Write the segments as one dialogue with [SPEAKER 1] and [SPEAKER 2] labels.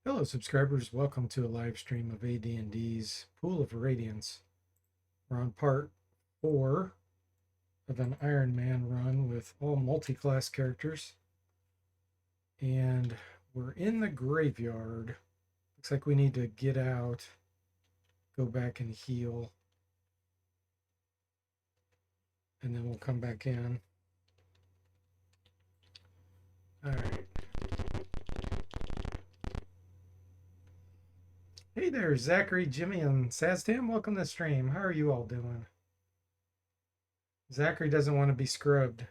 [SPEAKER 1] Hello subscribers, welcome to a live stream of AD&D's Pool of Radiance. We're on part 4 of an Iron Man run with all multi-class characters. And we're in the graveyard. Looks like we need to get out, go back and heal. And then we'll come back in. Alright. Hey there, Zachary, Jimmy, and Saztam. Welcome to the stream. How are you all doing? Zachary doesn't want to be scrubbed.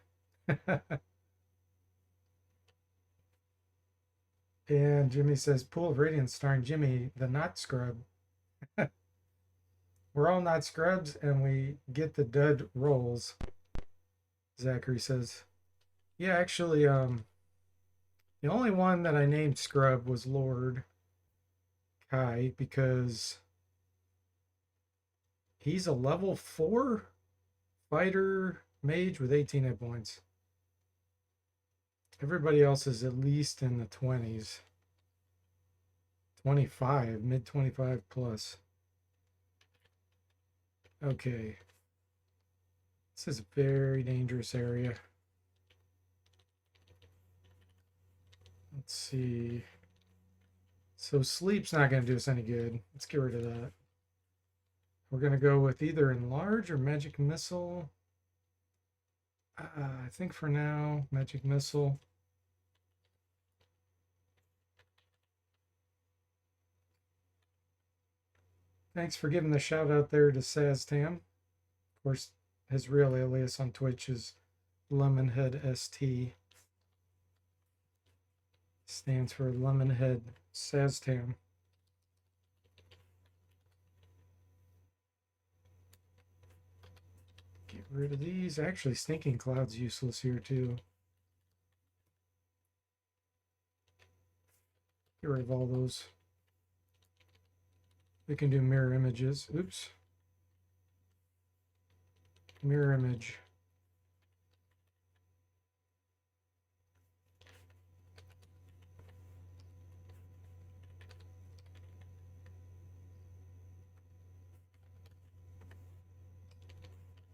[SPEAKER 1] And Jimmy says, Pool of Radiance starring Jimmy, the not scrub. We're all not scrubs and we get the dud rolls. Zachary says, yeah, actually, the only one that I named scrub was Lord Kai because he's a level 4 fighter mage with 18 hit points. Everybody else is at least in the 20s. 25, mid 25 plus. Okay. This is a very dangerous area. Let's see. So sleep's not going to do us any good. Let's get rid of that. We're going to go with either Enlarge or Magic Missile. I think for now, Magic Missile. Thanks for giving the shout out there to Saztam. Of course, his real alias on Twitch is LemonheadST. Stands for Lemonhead Saztam. Get rid of these. Actually, Stinking Cloud's useless here too. Get rid of all those. We can do mirror images. Oops. Mirror image.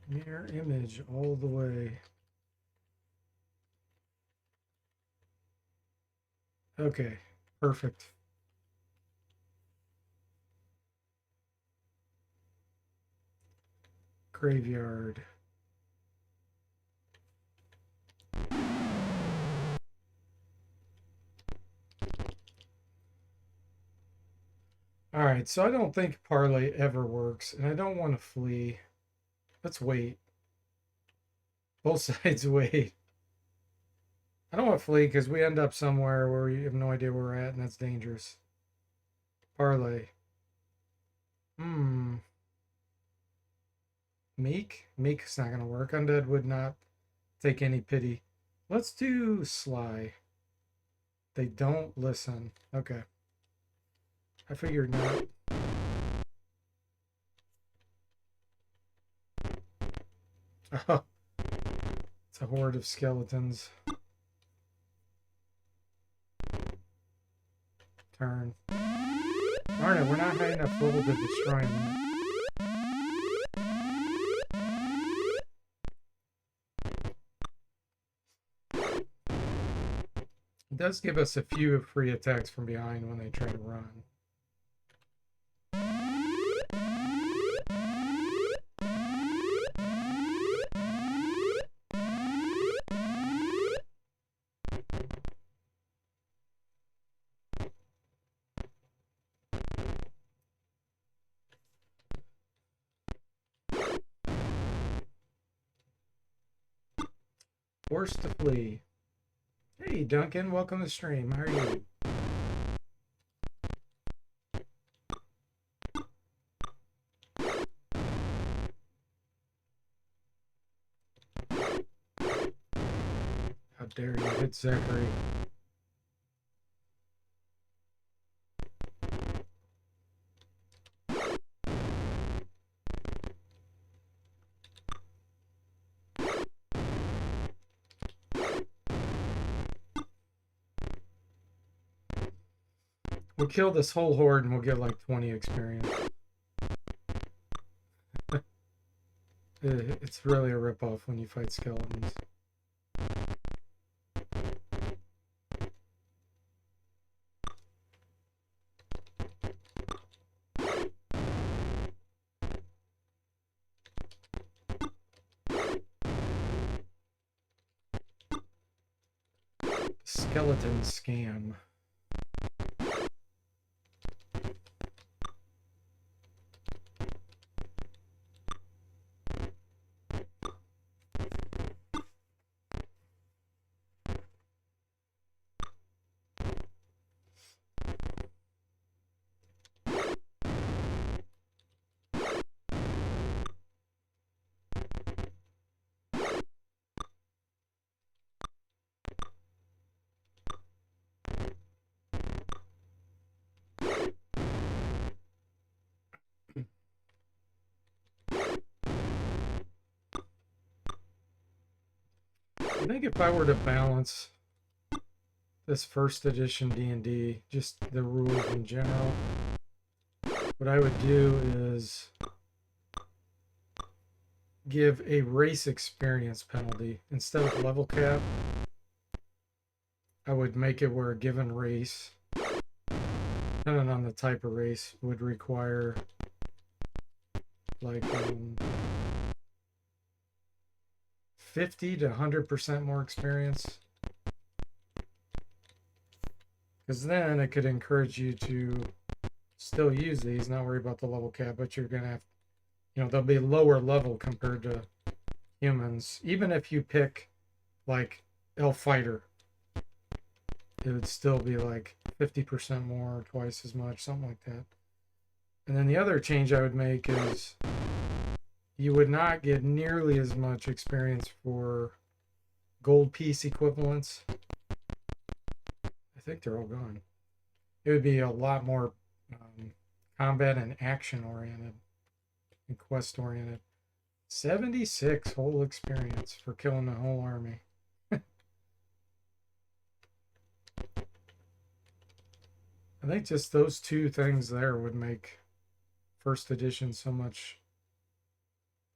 [SPEAKER 1] Mirror image all the way. Okay, perfect. Graveyard. All right, so I don't think parlay ever works, and I don't want to flee. Let's wait. Both sides wait. I don't want to flee because we end up somewhere where we have no idea where we're at, and that's dangerous. Parlay. Meek? Meek's not going to work. Undead would not take any pity. Let's do Sly. They don't listen. Okay. I figured not. Oh, it's a horde of skeletons. Turn. Darn it, we're not high enough level to destroy them. It does give us a few free attacks from behind when they try to run. Forced to flee. Hey Duncan, welcome to the stream. How are you? How dare you hit Zachary? We'll kill this whole horde and we'll get like 20 experience. It's really a ripoff when you fight skeletons. Skeleton scam. I think if I were to balance this first edition D&D, just the rules in general, what I would do is give a race experience penalty. Instead of level cap, I would make it where a given race, depending on the type of race, would require like 50 to 100% more experience. Because then it could encourage you to still use these, not worry about the level cap, but you're going to have, they'll be lower level compared to humans. Even if you pick like Elf Fighter, it would still be like 50% more, twice as much, something like that. And then the other change I would make is you would not get nearly as much experience for gold piece equivalents. I think they're all gone. It would be a lot more combat and action oriented and quest oriented. 76 whole experience for killing the whole army. I think just those two things there would make first edition so much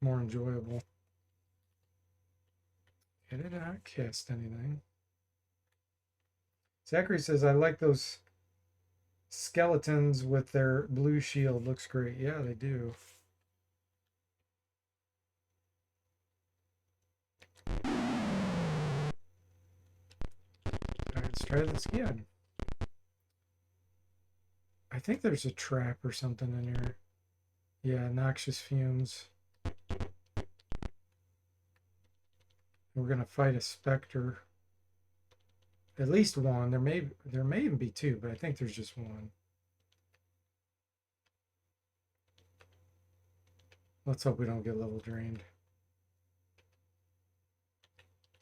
[SPEAKER 1] more enjoyable. I did not cast anything. Zachary says, I like those skeletons with their blue shield. Looks great. Yeah, they do. All right, let's try this again. I think there's a trap or something in here. Yeah, noxious fumes. We're gonna fight a specter. At least one. There may even be two, but I think there's just one. Let's hope we don't get level drained.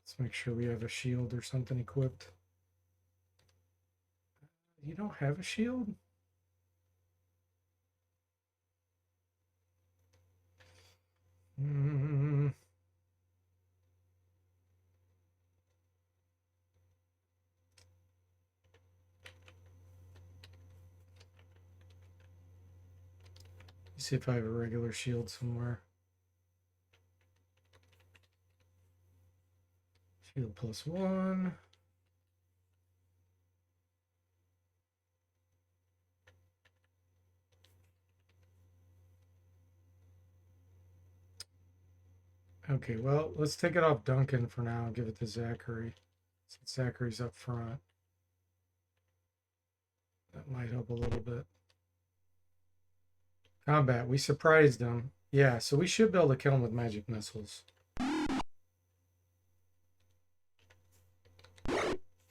[SPEAKER 1] Let's make sure we have a shield or something equipped. You don't have a shield? See if I have a regular shield somewhere. Shield +1. Okay, well, let's take it off Duncan for now and give it to Zachary. Since Zachary's up front. That might help a little bit. Combat, we surprised him. Yeah, so we should be able to kill him with magic missiles.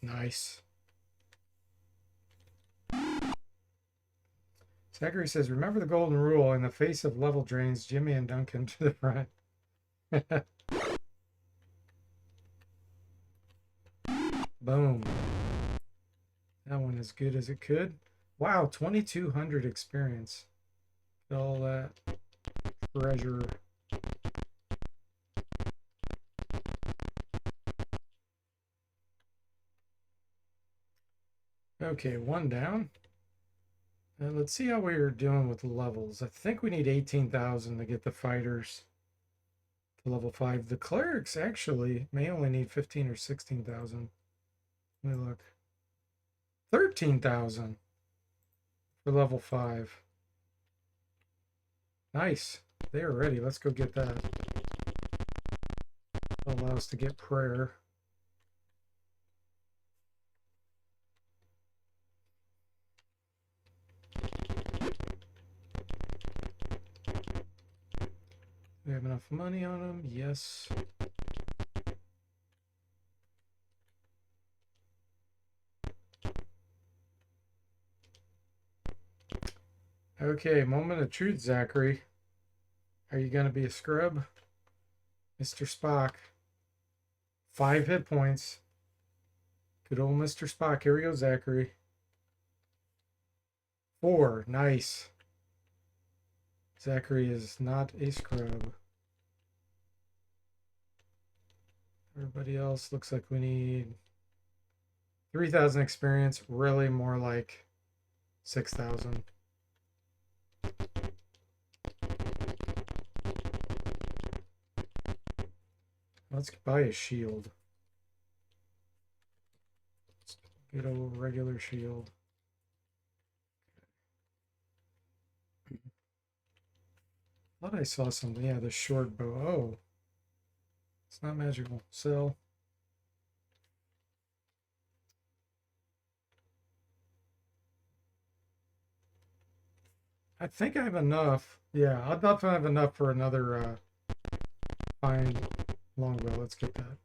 [SPEAKER 1] Nice. Zachary says, remember the golden rule, in the face of level drains, Jimmy and Duncan to the front. Boom. That one as good as it could. Wow, 2,200 experience. All that treasure. Okay, one down. And let's see how we're doing with levels. I think we need 18,000 to get the fighters to level 5. The clerics actually may only need 15 or 16,000. Let me look. 13,000 for level 5. Nice. They are ready. Let's go get that. That'll allow us to get prayer. We have enough money on them? Yes. Okay, moment of truth, Zachary. Are you going to be a scrub? Mr. Spock. 5 hit points. Good old Mr. Spock. Here we go, Zachary. 4. Nice. Zachary is not a scrub. Everybody else looks like we need 3,000 experience. Really more like 6,000. Let's buy a shield. Let's get a regular shield. Thought I saw something. Yeah, the short bow. Oh, it's not magical. Sell. I think I have enough. Yeah, I'll definitely have enough for another fine longbow. Let's get that.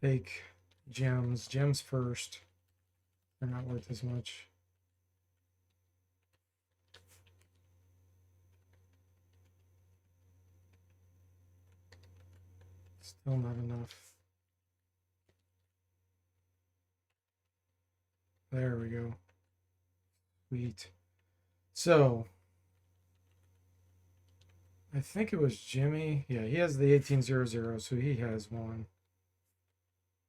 [SPEAKER 1] Take gems. Gems first. They're not worth as much. Still not enough. There we go. Sweet. So, I think it was Jimmy. Yeah, he has the 1800, so he has one.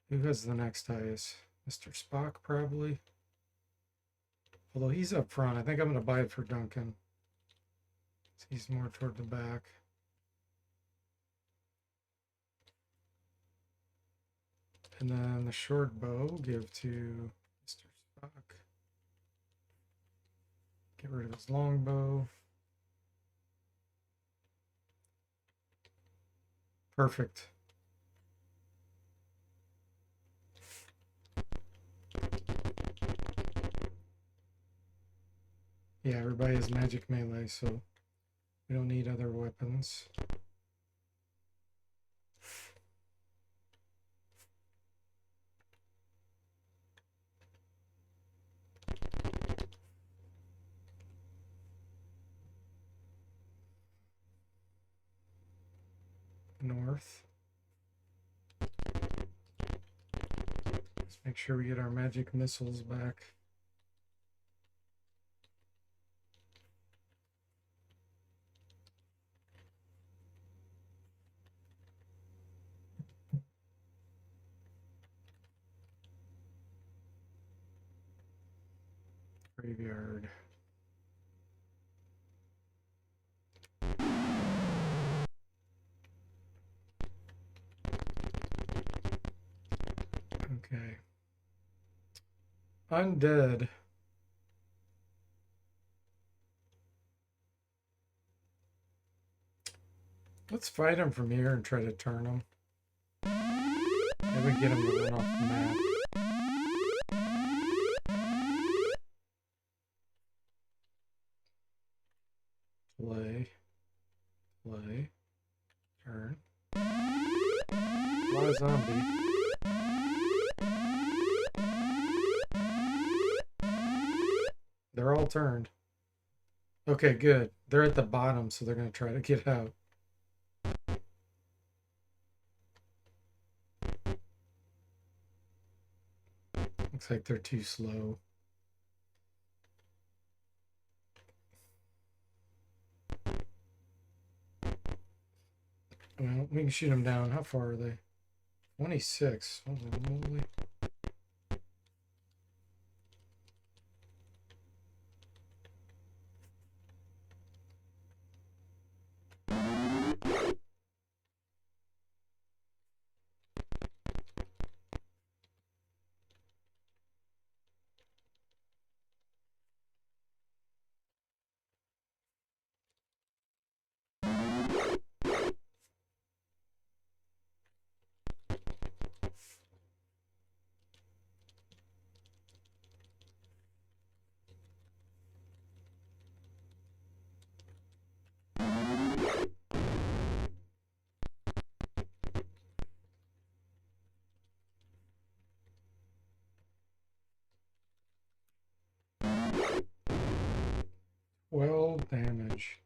[SPEAKER 1] Who has the next highest? Mr. Spock, probably. Although he's up front. I think I'm going to buy it for Duncan. He's more toward the back. And then the short bow we'll give to Mr. Spock. Get rid of his long bow. Perfect. Yeah, everybody has magic melee, so we don't need other weapons. North. Let's make sure we get our magic missiles back. Graveyard. Okay. Undead. Let's fight him from here and try to turn him. Maybe get him to run off the map. Play. Play. Turn. Fly zombie. They're all turned. Okay, good. They're at the bottom, so they're going to try to get out. Looks like they're too slow. Well, we can shoot them down. How far are they? 26. Holy moly. Additional damage.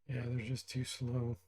[SPEAKER 1] Yeah, they're just too slow.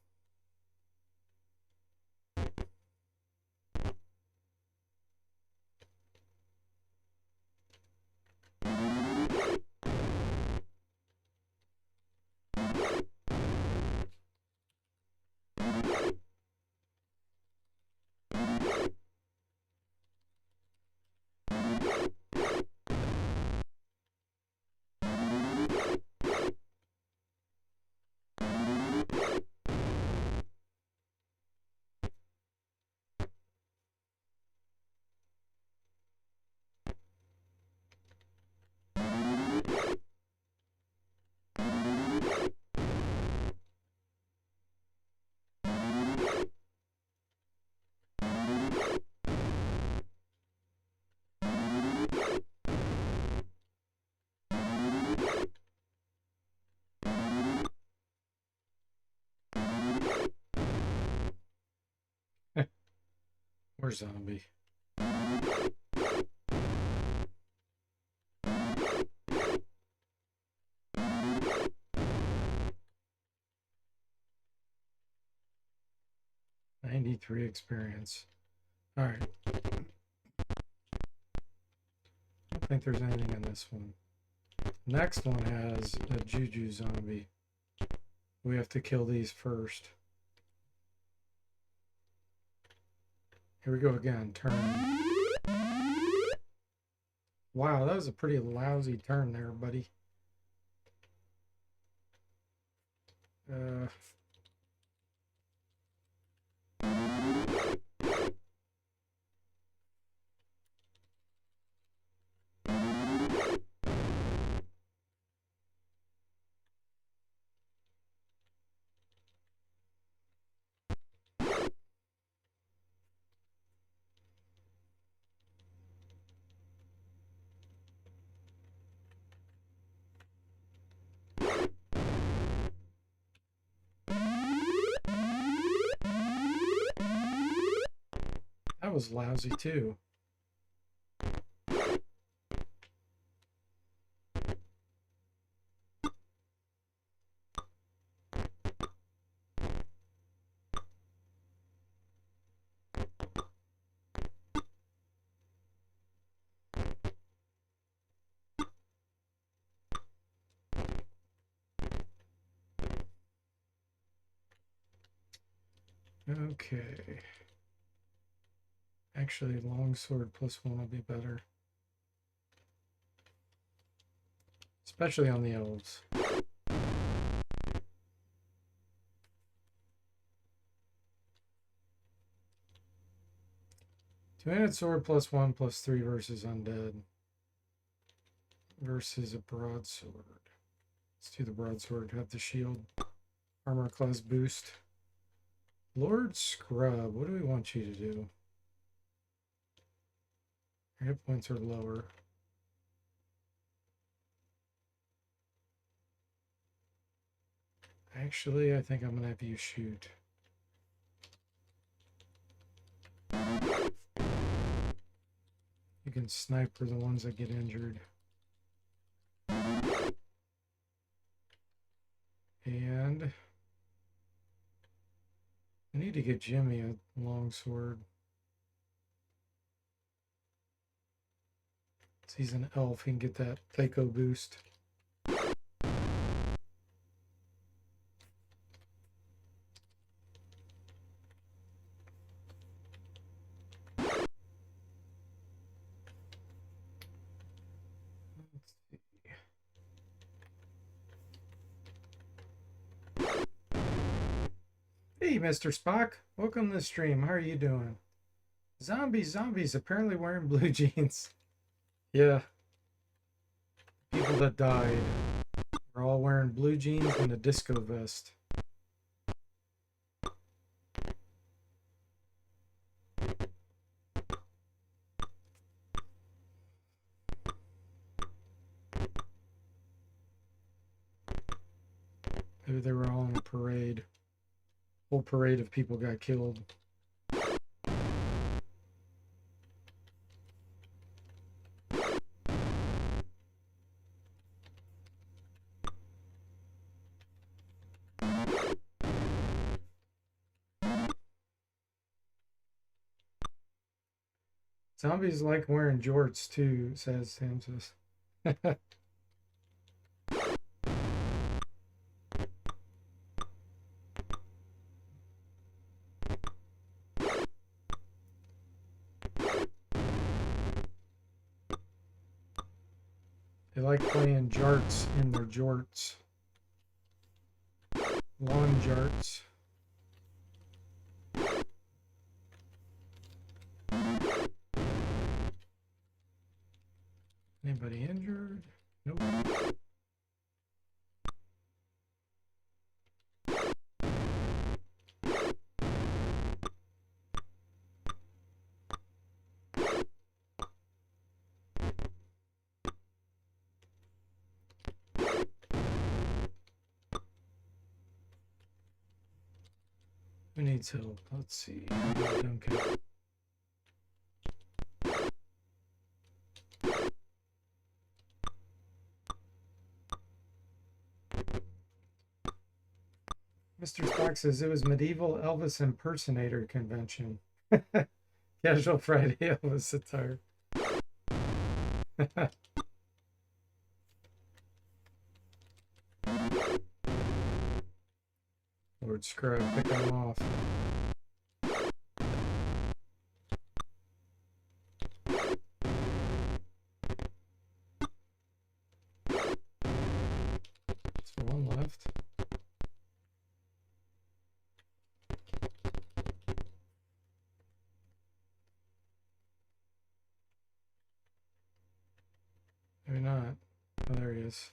[SPEAKER 1] Where's zombie? $93 experience. All right. I don't think there's anything in this one. Next one has a Juju zombie. We have to kill these first. Here we go again. Turn. Wow, that was a pretty lousy turn there, buddy. That was lousy too. Okay. Actually, longsword +1 will be better. Especially on the elves. Two-handed sword +1 +3 versus undead. Versus a broadsword. Let's do the broadsword. Have the shield. Armor class boost. Lord Scrub, what do we want you to do? Your hit points are lower. Actually, I think I'm gonna have you shoot. You can snipe for the ones that get injured. And I need to get Jimmy a longsword. So he's an elf, he can get that Thaco boost. Let's see. Hey, Mr. Spock. Welcome to the stream. How are you doing? Zombies, apparently wearing blue jeans. Yeah, people that died are all wearing blue jeans and a disco vest. Maybe they were all in a parade. Whole parade of people got killed. Zombies like wearing jorts too, says Samsus. They like playing jarts in their jorts. Long jarts. Anybody injured? Nope. Who needs help? Let's see. Okay. Mr. Spock says it was medieval Elvis impersonator convention. Casual Friday Elvis attire. Lord Scrub picking them off. So one left. Maybe not. Oh, there he is.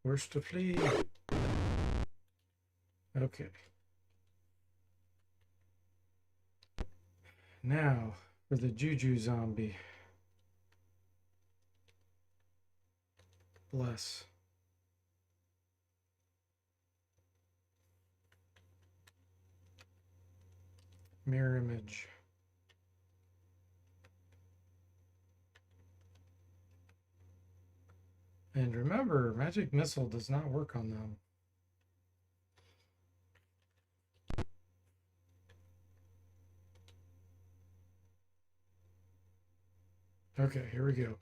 [SPEAKER 1] Where's to flee? Okay. Now for the Juju zombie. Bless. Mirror image. And remember, magic missile does not work on them. Okay, here we go.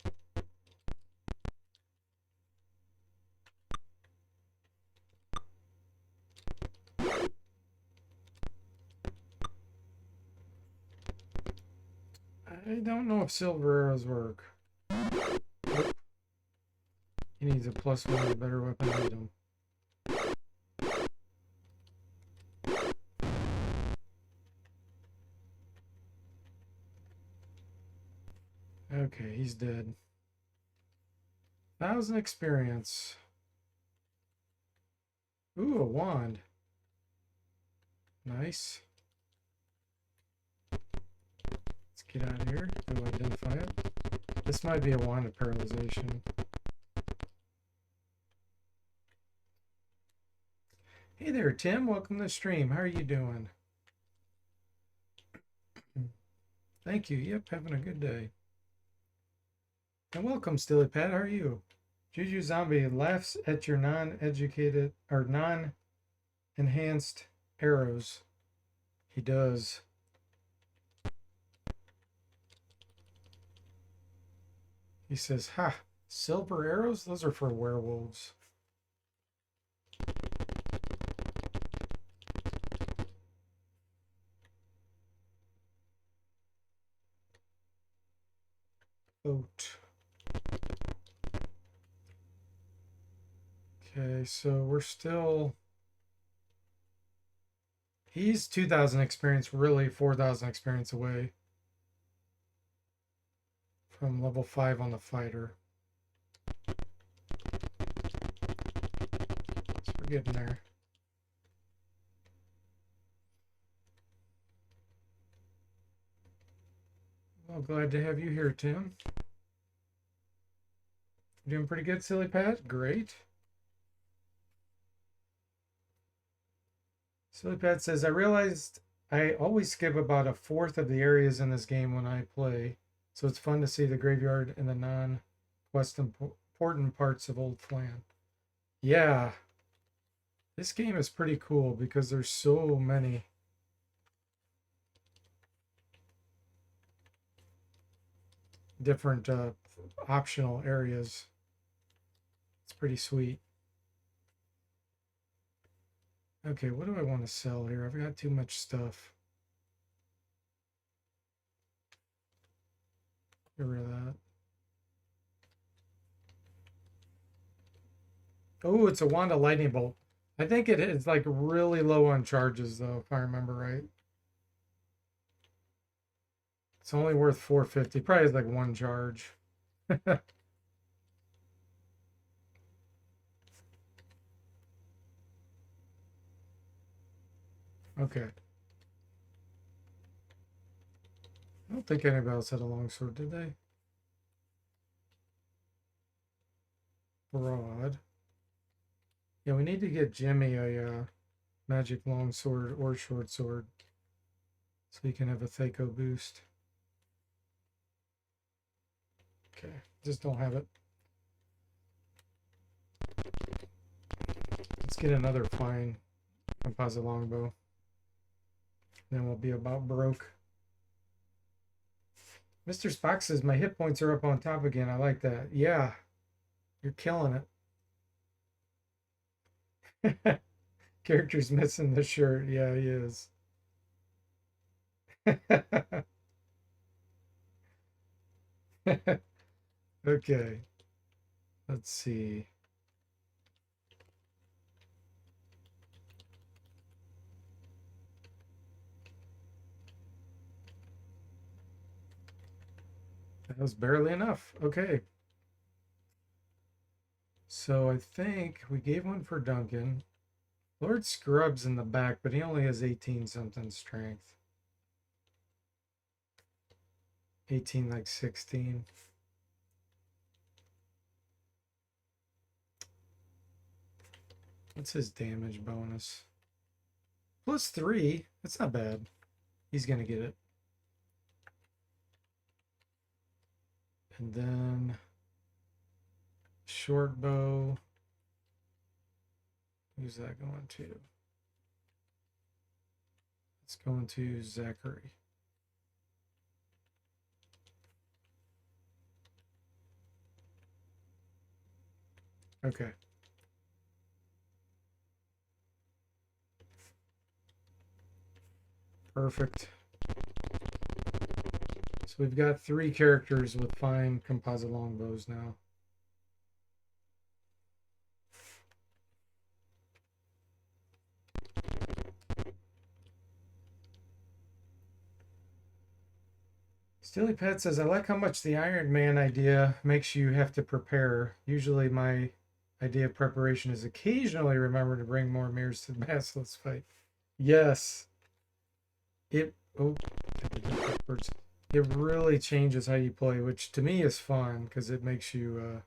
[SPEAKER 1] I don't know if silver arrows work. Nope. He needs a +1 or better weapon item. Okay, he's dead. 1,000 experience. Ooh, a wand. Nice. Let's get out of here. Go identify it. This might be a wand of paralyzation. Hey there, Tim. Welcome to the stream. How are you doing? Thank you. Yep, having a good day. And welcome, Stilly Pat. How are you? Juju Zombie laughs at your non-educated or non-enhanced arrows. He does. He says, ha, silver arrows? Those are for werewolves. Boat. Okay, so we're still... He's 2,000 experience, really 4,000 experience away from level 5 on the fighter. So we're getting there. Well, glad to have you here, Tim. Doing pretty good, Silly Pat? Great. Silly Pat says, I realized I always skip about a fourth of the areas in this game when I play, so it's fun to see the graveyard and the non-quest important parts of Old Flan. Yeah, this game is pretty cool because there's so many different optional areas. It's pretty sweet. Okay, what do I want to sell here? I've got too much stuff. Get rid of that. Oh, it's a Wanda Lightning Bolt. I think it is like really low on charges though, if I remember right. It's only worth 450. Probably has like one charge. Okay. I don't think anybody else had a longsword, did they? Broad. Yeah, we need to get Jimmy a magic longsword or short sword so he can have a Thaco boost. Okay, just don't have it. Let's get another fine composite longbow. Then we'll be about broke. Mr. Spock says my hit points are up on top again. I like that. Yeah, you're killing it. Character's missing the shirt. Yeah, he is. Okay. Let's see. That was barely enough. Okay. So I think we gave one for Duncan. Lord Scrub's in the back, but he only has 18 something strength. 18 like 16. What's his damage bonus? +3. That's not bad. He's going to get it. And then short bow. Who's that going to? It's going to Zachary. Okay. Perfect. So we've got 3 characters with fine composite longbows now. Steely Pet says, I like how much the Iron Man idea makes you have to prepare. Usually my idea of preparation is occasionally remember to bring more mirrors to the Basilisk fight. Yes. It really changes how you play, which to me is fun because it makes you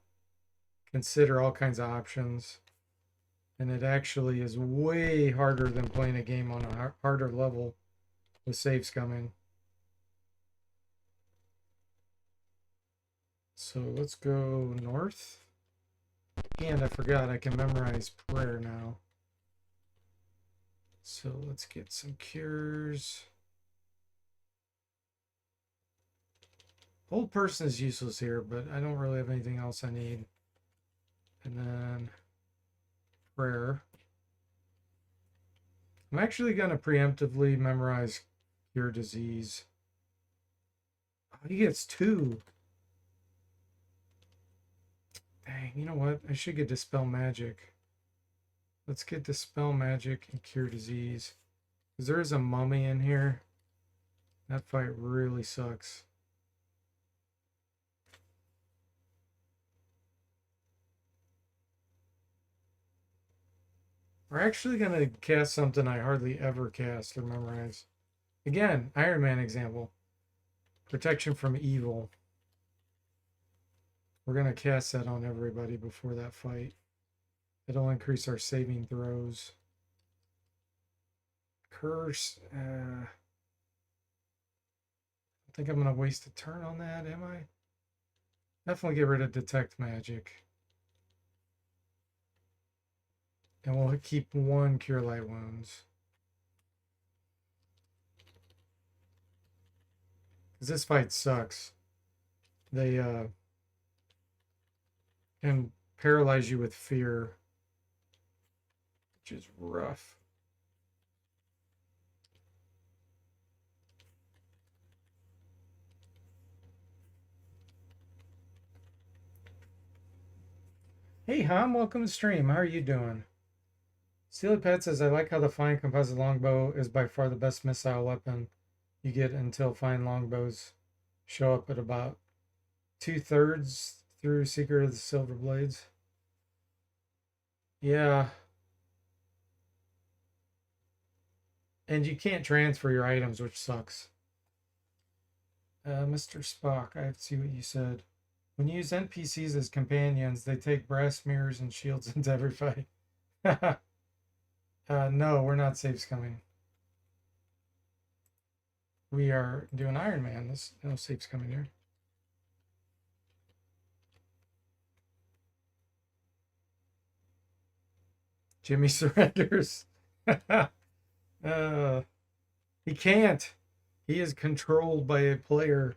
[SPEAKER 1] consider all kinds of options. And it actually is way harder than playing a game on a harder level with saves coming. So let's go north. And I forgot I can memorize prayer now. So let's get some cures. Old person is useless here, but I don't really have anything else I need. And then prayer. I'm actually going to preemptively memorize cure disease. Oh, he gets 2. You know what? I should get Dispel Magic. Let's get Dispel Magic and Cure Disease. Because there is a mummy in here. That fight really sucks. We're actually going to cast something I hardly ever cast or memorize. Again, Iron Man example. Protection from evil. We're going to cast that on everybody before that fight. It'll increase our saving throws. Curse. I think I'm going to waste a turn on that, am I? Definitely get rid of Detect Magic. And we'll keep one Cure Light Wounds. Because this fight sucks. They can paralyze you with fear, which is rough. Hey, Ham, welcome to stream. How are you doing? Steely Pet says, I like how the fine composite longbow is by far the best missile weapon you get until fine longbows show up at about 2/3 through Secret of the Silver Blades. Yeah. And you can't transfer your items, which sucks. Mr. Spock, I see what you said. When you use NPCs as companions, they take brass mirrors and shields into every fight. No, we're not saves coming. We are doing Iron Man. There's no saves coming here. Jimmy surrenders. He can't. He is controlled by a player.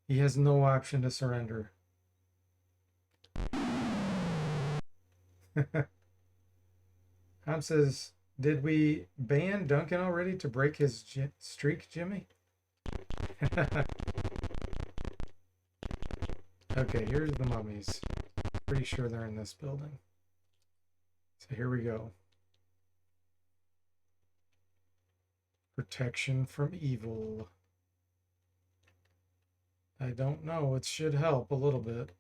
[SPEAKER 1] He has no option to surrender. Ham says, did we ban Duncan already to break his streak, Jimmy? Okay, here's the mummies. Pretty sure they're in this building. So here we go. Protection from evil. I don't know. It should help a little bit.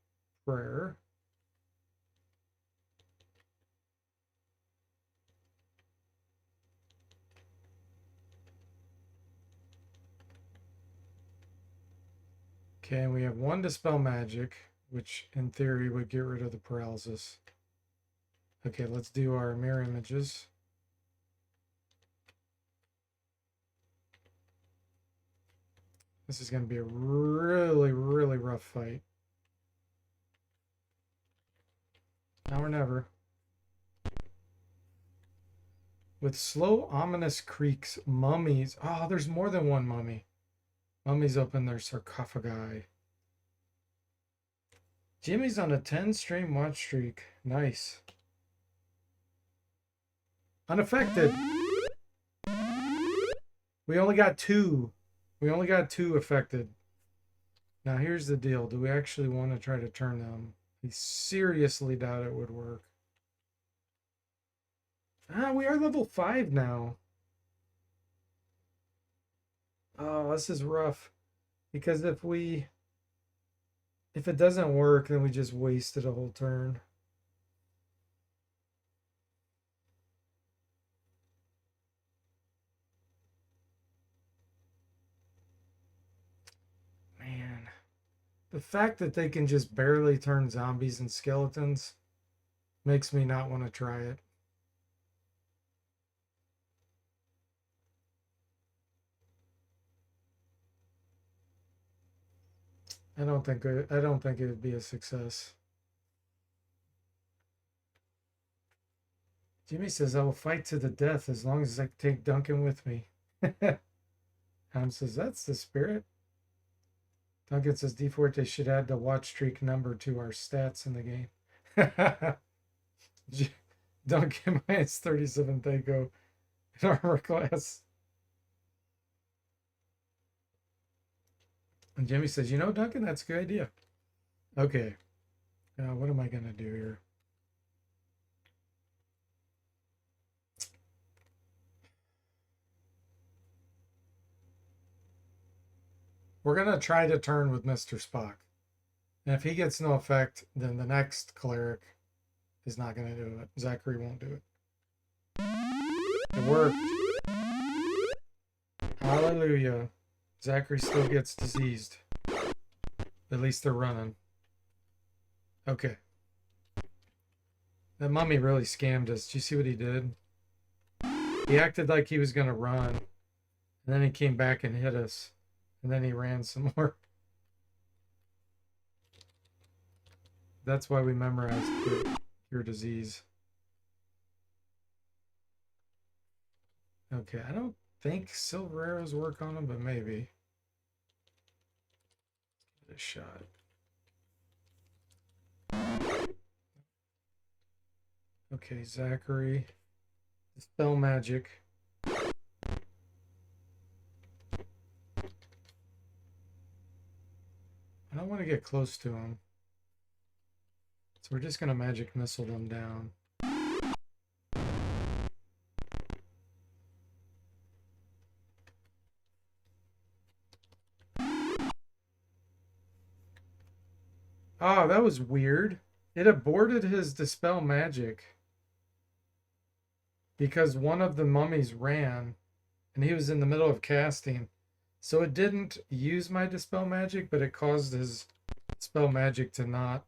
[SPEAKER 1] Prayer. Okay, we have one Dispel Magic, which in theory would get rid of the paralysis. Okay, let's do our mirror images. This is going to be a really, really rough fight. Now or never. With slow, ominous creaks, mummies. Oh, there's more than one mummy. Mummies open their sarcophagi. Jimmy's on a 10-stream watch streak. Nice. Unaffected. We only got 2. We only got 2 affected. Now here's the deal. Do we actually want to try to turn them? I seriously doubt it would work. We are level 5 now. Oh, this is rough. Because if it doesn't work, then we just wasted a whole turn. Man. The fact that they can just barely turn zombies and skeletons makes me not want to try it. I don't think it would be a success. Jimmy says, I will fight to the death as long as I take Duncan with me. Ham says, that's the spirit. Duncan says, D4 should add the watch streak number to our stats in the game. Duncan minus 37 Thaco in armor class. And Jimmy says, you know, Duncan, that's a good idea. Okay. What am I going to do here? We're going to try to turn with Mr. Spock. And if he gets no effect, then the next cleric is not going to do it. Zachary won't do it. It worked. Hallelujah. Zachary still gets diseased. At least they're running. Okay. That mummy really scammed us. Did you see what he did? He acted like he was going to run. And then he came back and hit us. And then he ran some more. That's why we memorized cure disease. Okay, I don't think silver arrows work on him, but maybe. Give it a shot. Okay, Zachary. Dispel magic. I don't want to get close to him. So we're just going to magic missile them down. Oh, that was weird. It aborted his dispel magic because one of the mummies ran and he was in the middle of casting. So it didn't use my dispel magic, but it caused his spell magic to not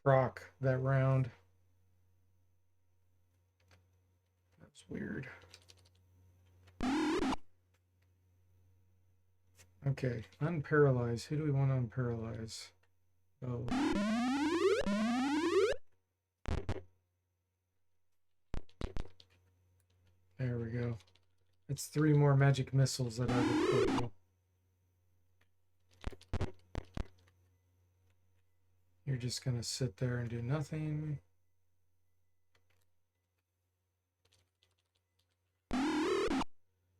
[SPEAKER 1] proc that round. That's weird. Okay, unparalyze. Who do we want to unparalyze? Oh. There we go. It's 3 more magic missiles that I would put. You're just going to sit there and do nothing.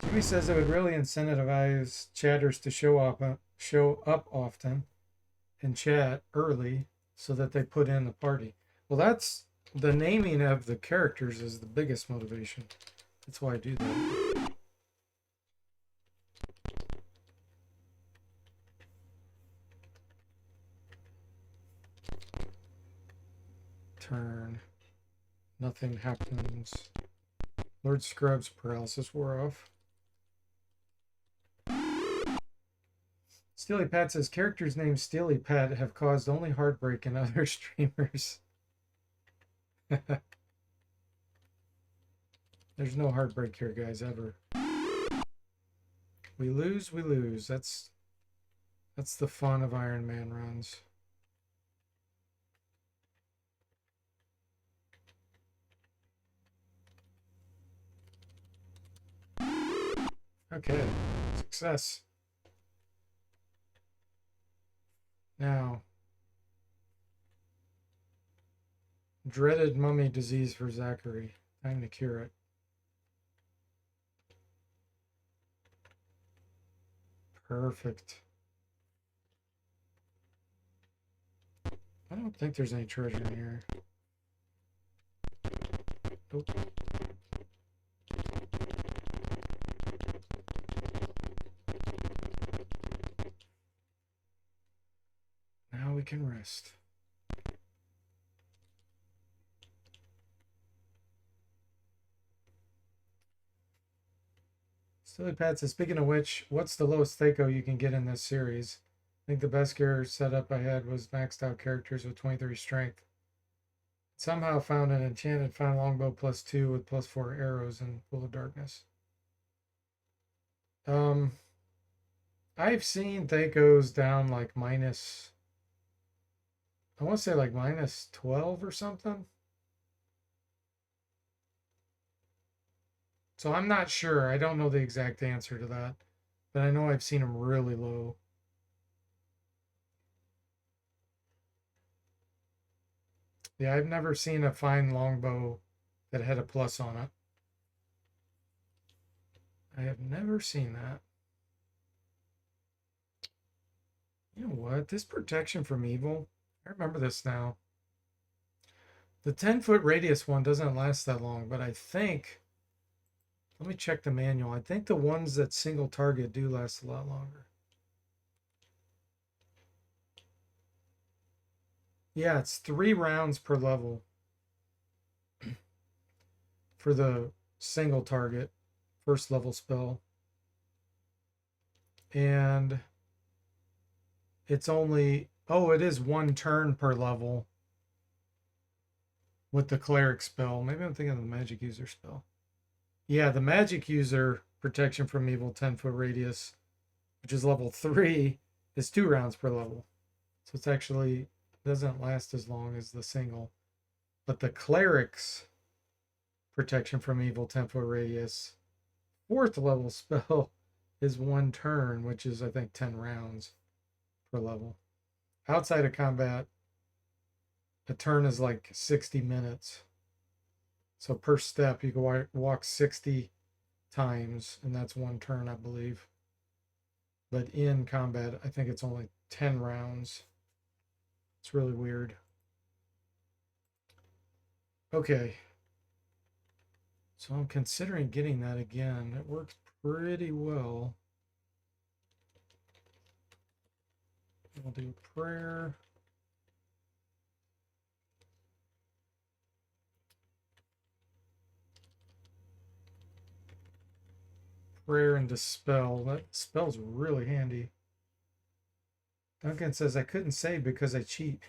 [SPEAKER 1] Jimmy says it would really incentivize chatters to show up often and chat early so that they put in the party. Well, that's the naming of the characters is the biggest motivation. That's why I do that. Turn. Nothing happens. Lord Scrub's paralysis wore off. Steely Pat says characters named Steely Pat have caused only heartbreak in other streamers. There's no heartbreak here, guys, ever. We lose, we lose. That's the fun of Iron Man runs. Okay, success. Now, dreaded mummy disease for Zachary. Time to cure it. Perfect. I don't think there's any treasure in here. Nope. Now we can rest. Silly Pat says, speaking of which, what's the lowest Thaco you can get in this series? I think the best gear setup I had was maxed out characters with 23 strength. Somehow found an enchanted found longbow +2 with +4 arrows and Pool of Darkness. I've seen Thacos down like minus, I want to say like -12 or something. So I'm not sure. I don't know the exact answer to that, but I know I've seen them really low. Yeah, I've never seen a fine longbow that had a plus on it. I have never seen that. You know what? This protection from evil, I remember this now. The 10-foot radius one doesn't last that long, but I think, let me check the manual. I think the ones that single target do last a lot longer. Yeah, it's 3 rounds per level for the single target first level spell. And it's only, oh, it is 1 turn per level with the cleric spell. Maybe I'm thinking of the magic user spell. Yeah, the magic user protection from evil 10-foot radius, which is level 3, is 2 rounds per level. So it's actually doesn't last as long as the single. But the cleric's protection from evil 10-foot radius, 4th level spell, is 1 turn, which is I think 10 rounds per level. Outside of combat, a turn is like 60 minutes. So per step, you can walk 60 times, and that's 1 turn, I believe. But in combat, I think it's only 10 rounds. It's really weird. Okay. So I'm considering getting that again. It works pretty well. We'll do prayer. Prayer and dispel. That spell's really handy. Duncan says I couldn't save because I cheat.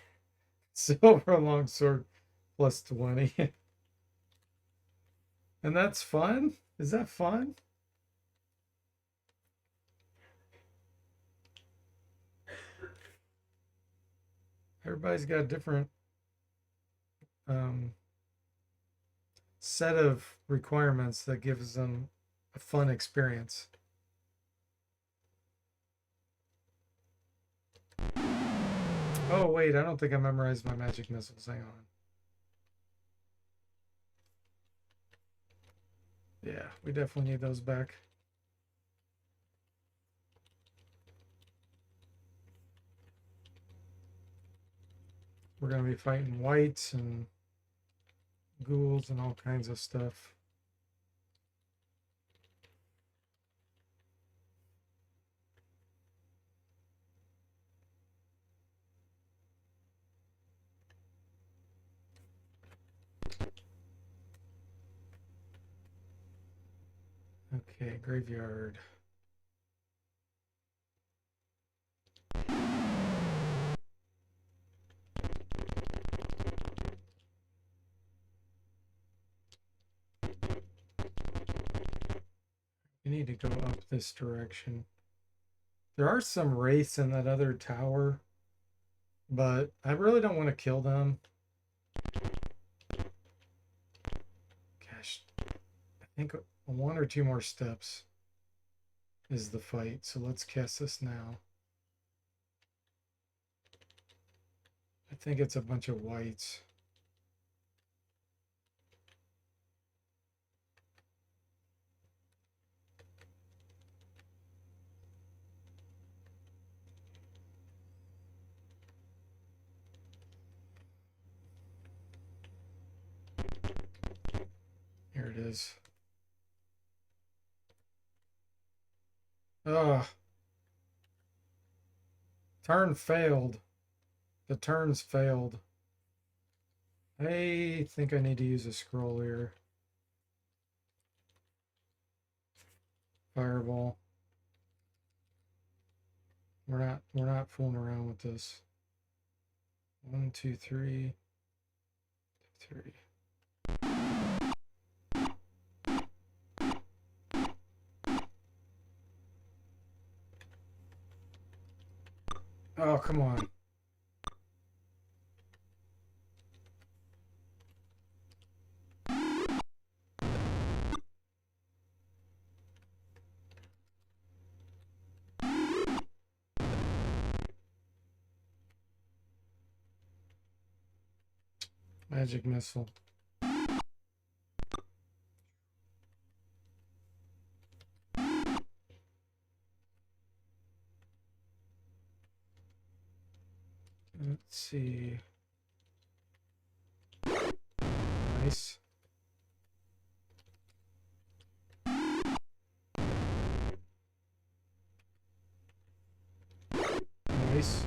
[SPEAKER 1] Silver longsword plus 20. And that's fun? Is that fun? Everybody's got a different set of requirements that gives them a fun experience. Oh, wait, I don't think I memorized my magic missiles. Hang on. Yeah, we definitely need those back. We're going to be fighting whites and ghouls and all kinds of stuff. Okay, graveyard. We need to go up this direction. There are some wraiths in that other tower, but I really don't want to kill them. Gosh, I think 1 or 2 more steps is the fight. So let's cast this now. I think it's a bunch of whites. Here it is. Ugh. Turn failed. The turns failed. I think I need to use a scroll here. Fireball. We're not fooling around with this. 1, 2, 3. 3. Oh, come on. Magic missile. Let's see. Nice. Nice.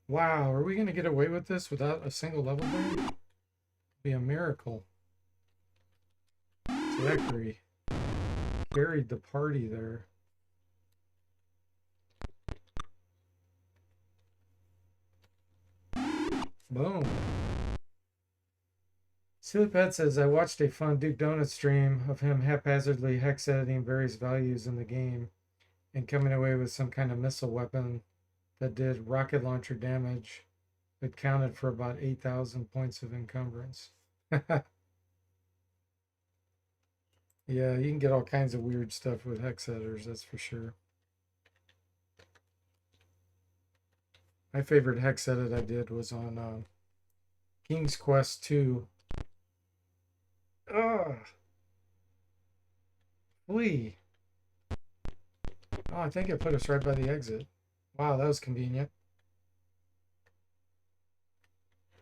[SPEAKER 1] Wow, are we going to get away with this without a single level break? Be a miracle. Zachary carried the party there. Boom. Sillypad says, I watched a fun Duke Donut stream of him haphazardly hex editing various values in the game and coming away with some kind of missile weapon that did rocket launcher damage but counted for about 8,000 points of encumbrance. Yeah, you can get all kinds of weird stuff with hex editors, that's for sure. My favorite hex edit I did was on King's Quest 2. Ugh. Flee. Oh, I think it put us right by the exit. Wow, that was convenient.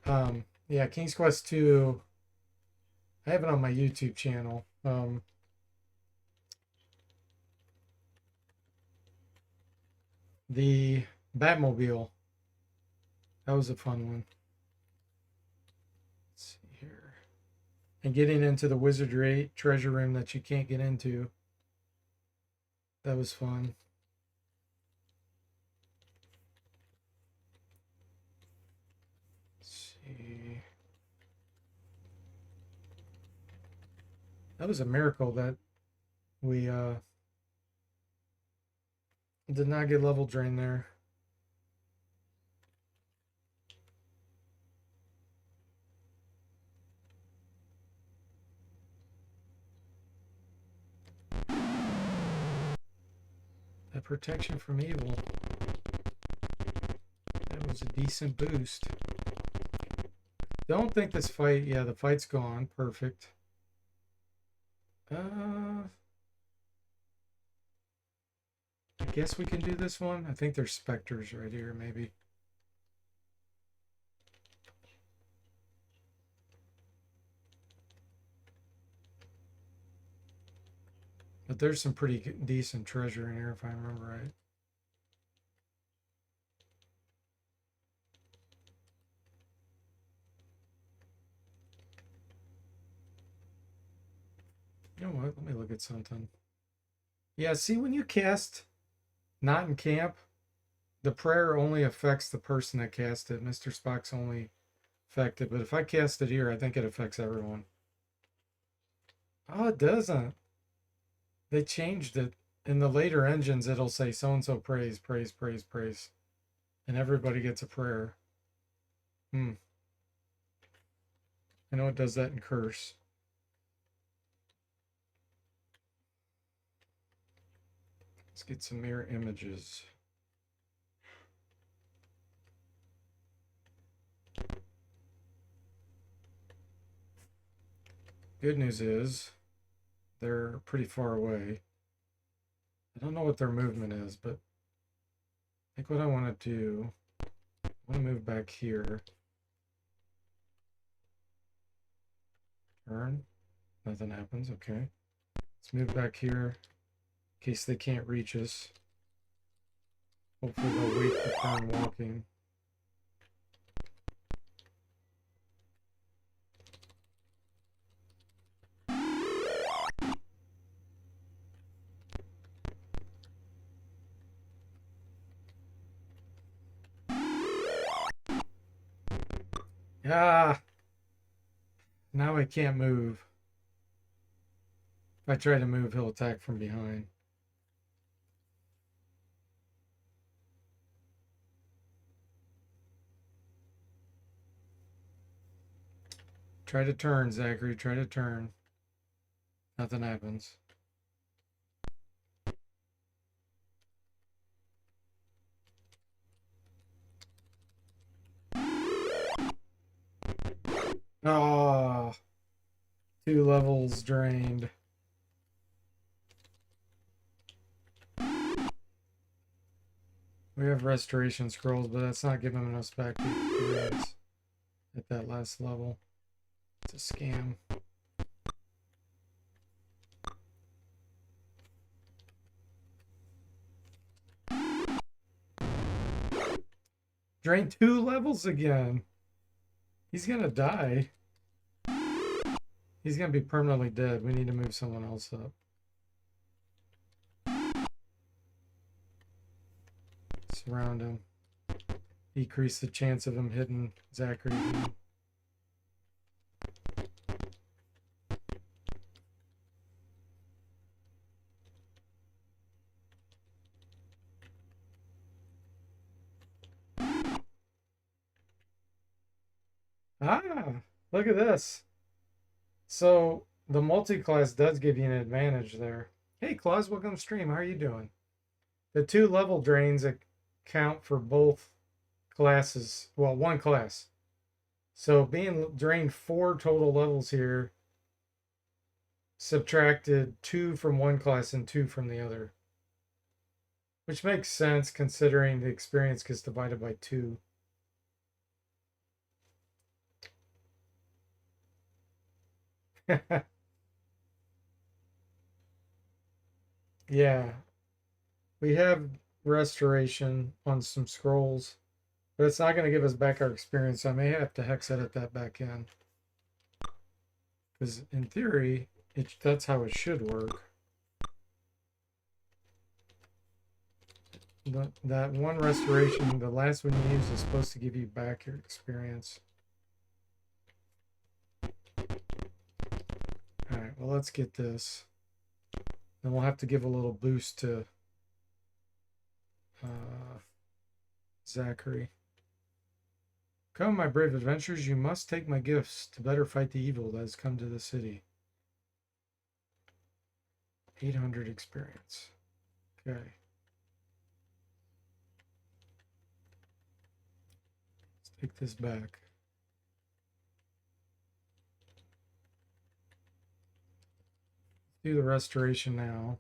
[SPEAKER 1] Yeah, King's Quest 2. I have it on my YouTube channel. The Batmobile. That was a fun one. Let's see here. And getting into the wizardry treasure room that you can't get into. That was fun. Let's see. That was a miracle that we did not get level drain there. That protection from evil. That was a decent boost. Don't think this fight, yeah, the fight's gone. Perfect. I guess we can do this one. I think there's specters right here, maybe. But there's some pretty decent treasure in here, if I remember right. You know what? Let me look at something. Yeah, see, when you cast not in camp, the prayer only affects the person that cast it. Mr. Spock's only affected. But if I cast it here, I think it affects everyone. Oh, it doesn't. They changed it. In the later engines, it'll say so-and-so prays, prays, prays, prays. And everybody gets a prayer. I know it does that in Curse. Let's get some mirror images. Good news is they're pretty far away. I don't know what their movement is, but I think what I want to do, I want to move back here. Turn. Nothing happens. Okay. Let's move back here in case they can't reach us. Hopefully they'll wait for turn walking. Ah! Now I can't move. If I try to move, he'll attack from behind. Try to turn, Zachary. Try to turn. Nothing happens. Oh, 2 levels drained. We have restoration scrolls, but that's not giving us back the experience at that last level. It's just a scam. Drain 2 levels again. He's gonna die. He's gonna be permanently dead. We need to move someone else up. Surround him. Decrease the chance of him hitting Zachary. Ah, look at this. So the multi-class does give you an advantage there. Hey, Claus, welcome to stream. How are you doing? The 2 level drains account for both classes. Well, one class. So being drained 4 total levels here subtracted 2 from one class and 2 from the other. Which makes sense considering the experience gets divided by 2. Yeah. We have restoration on some scrolls, but it's not going to give us back our experience. I may have to hex edit that back in. Because in theory, that's how it should work. That one restoration, the last one you use, is supposed to give you back your experience. Alright, well, let's get this. Then we'll have to give a little boost to Zachary. Come, my brave adventurers, you must take my gifts to better fight the evil that has come to the city. 800 experience. Okay. Let's take this back. Do the restoration now.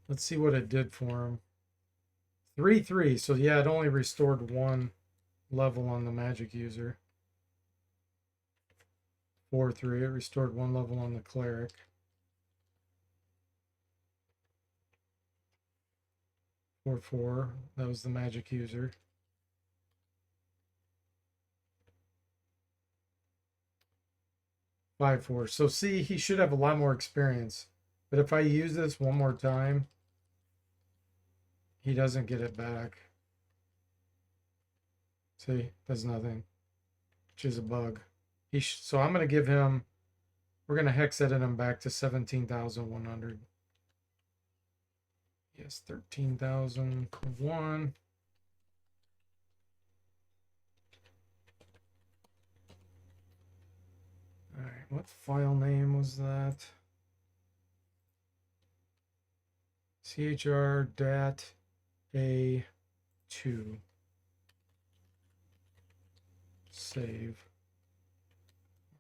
[SPEAKER 1] Let's see what it did for him. 3-3. So yeah, it only restored 1 level on the magic user. 4-3. It restored 1 level on the cleric. 4-4. That was the magic user. 5-4. So see, he should have a lot more experience. But if I use this one more time, he doesn't get it back. See, does nothing, which is a bug. So I'm going to give him, we're going to hex edit him back to 17,100. Yes, 13,001. All right, what file name was that? CHR-A2. Save.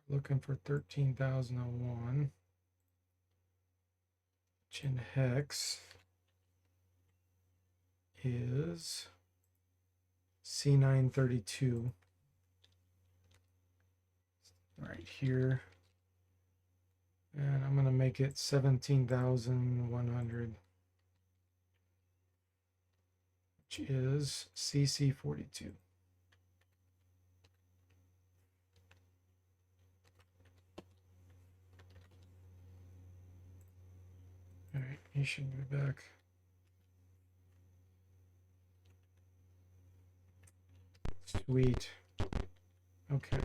[SPEAKER 1] Looking for 13,001. Chin hex is C932. Right here. And I'm going to make it 17,100. Which is CC42. All right, he should be back. Sweet. Okay.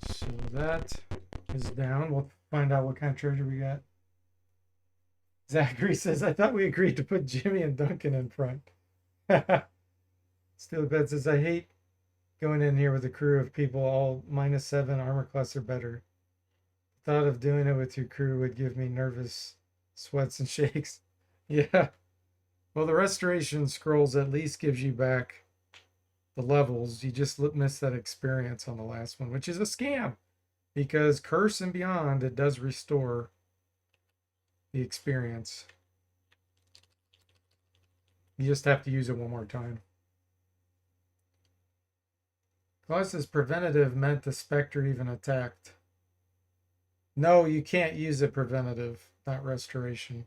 [SPEAKER 1] So that is down. We'll find out what kind of treasure we got. Zachary says, I thought we agreed to put Jimmy and Duncan in front. Steelbed says, I hate going in here with a crew of people all -7 armor class or better. The thought of doing it with your crew would give me nervous sweats and shakes. Yeah. Well, the restoration scrolls at least gives you back the levels. You just missed that experience on the last one, which is a scam. Because Curse and Beyond, it does restore the experience. You just have to use it one more time. Clause is preventative meant the specter even attacked. No, you can't use it preventative, not restoration.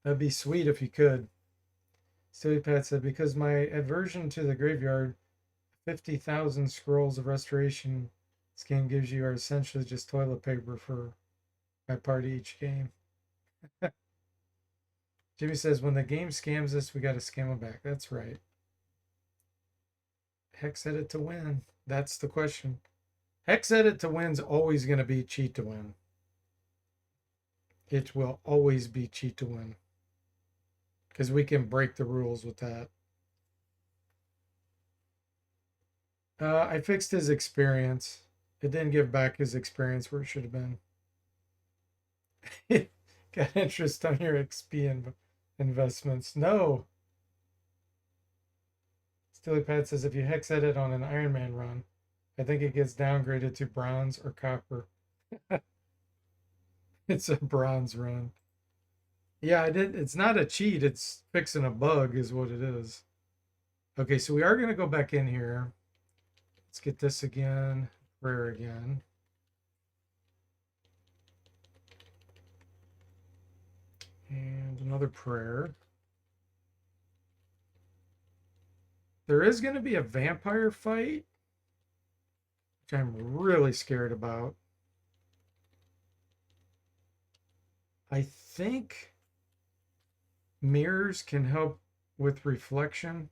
[SPEAKER 1] That'd be sweet if you could. Steely Pat said, because my aversion to the graveyard, 50,000 scrolls of restoration scan gives you are essentially just toilet paper for my party each game. Jimmy says, when the game scams us, we got to scam them back. That's right. Hex edit to win. That's the question. Hex edit to win's always going to be cheat to win. It will always be cheat to win. Because we can break the rules with that. I fixed his experience. It didn't give back his experience where it should have been. Got interest on your XP investments. No. Steelypad says if you hex edit on an Iron Man run, I think it gets downgraded to bronze or copper. It's a bronze run. Yeah, it's not a cheat, it's fixing a bug is what it is. Okay, so we are going to go back in here. Let's get this again. Prayer again. And another prayer. There is going to be a vampire fight, which I'm really scared about. I think mirrors can help with reflection.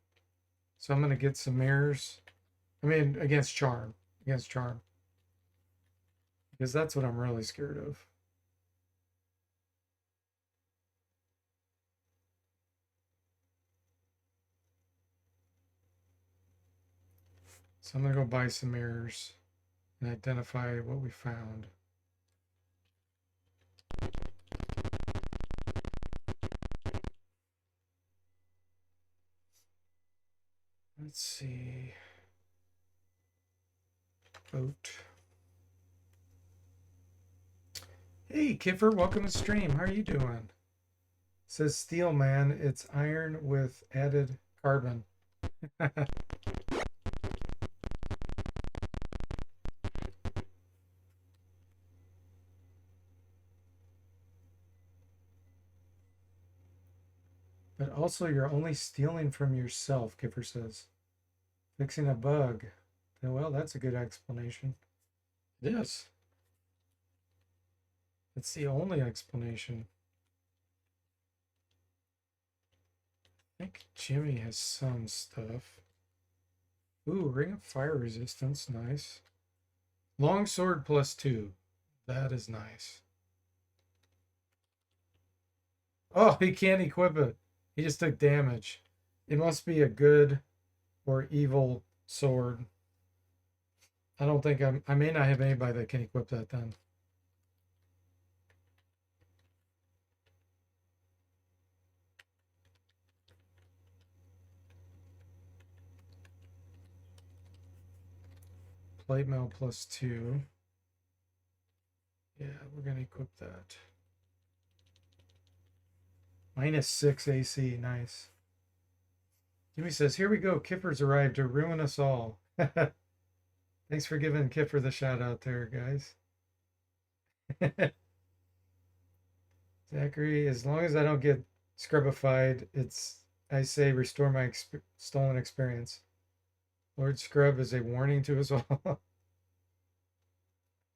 [SPEAKER 1] So I'm going to get some mirrors. I mean, against charm. Against charm. Because that's what I'm really scared of. So I'm going to go buy some mirrors and identify what we found. Let's see. Boat. Hey, Kiffer, welcome to stream. How are you doing? Says Steel Man, it's iron with added carbon. But also, you're only stealing from yourself, Kiffer says. Fixing a bug. Well, that's a good explanation. It is. It's the only explanation. I think Jimmy has some stuff. Ooh, Ring of Fire Resistance. Nice. Long Sword +2. That is nice. Oh, he can't equip it. He just took damage. It must be a good or evil sword. I don't think I may not have anybody that can equip that then. Plate mail +2. Yeah, we're gonna equip that. -6 AC, nice. Jimmy says, here we go, Kiffer's arrived to ruin us all. Thanks for giving Kiffer the shout out there, guys. Zachary, as long as I don't get scrubified, I say restore my stolen experience. Lord Scrub is a warning to us all.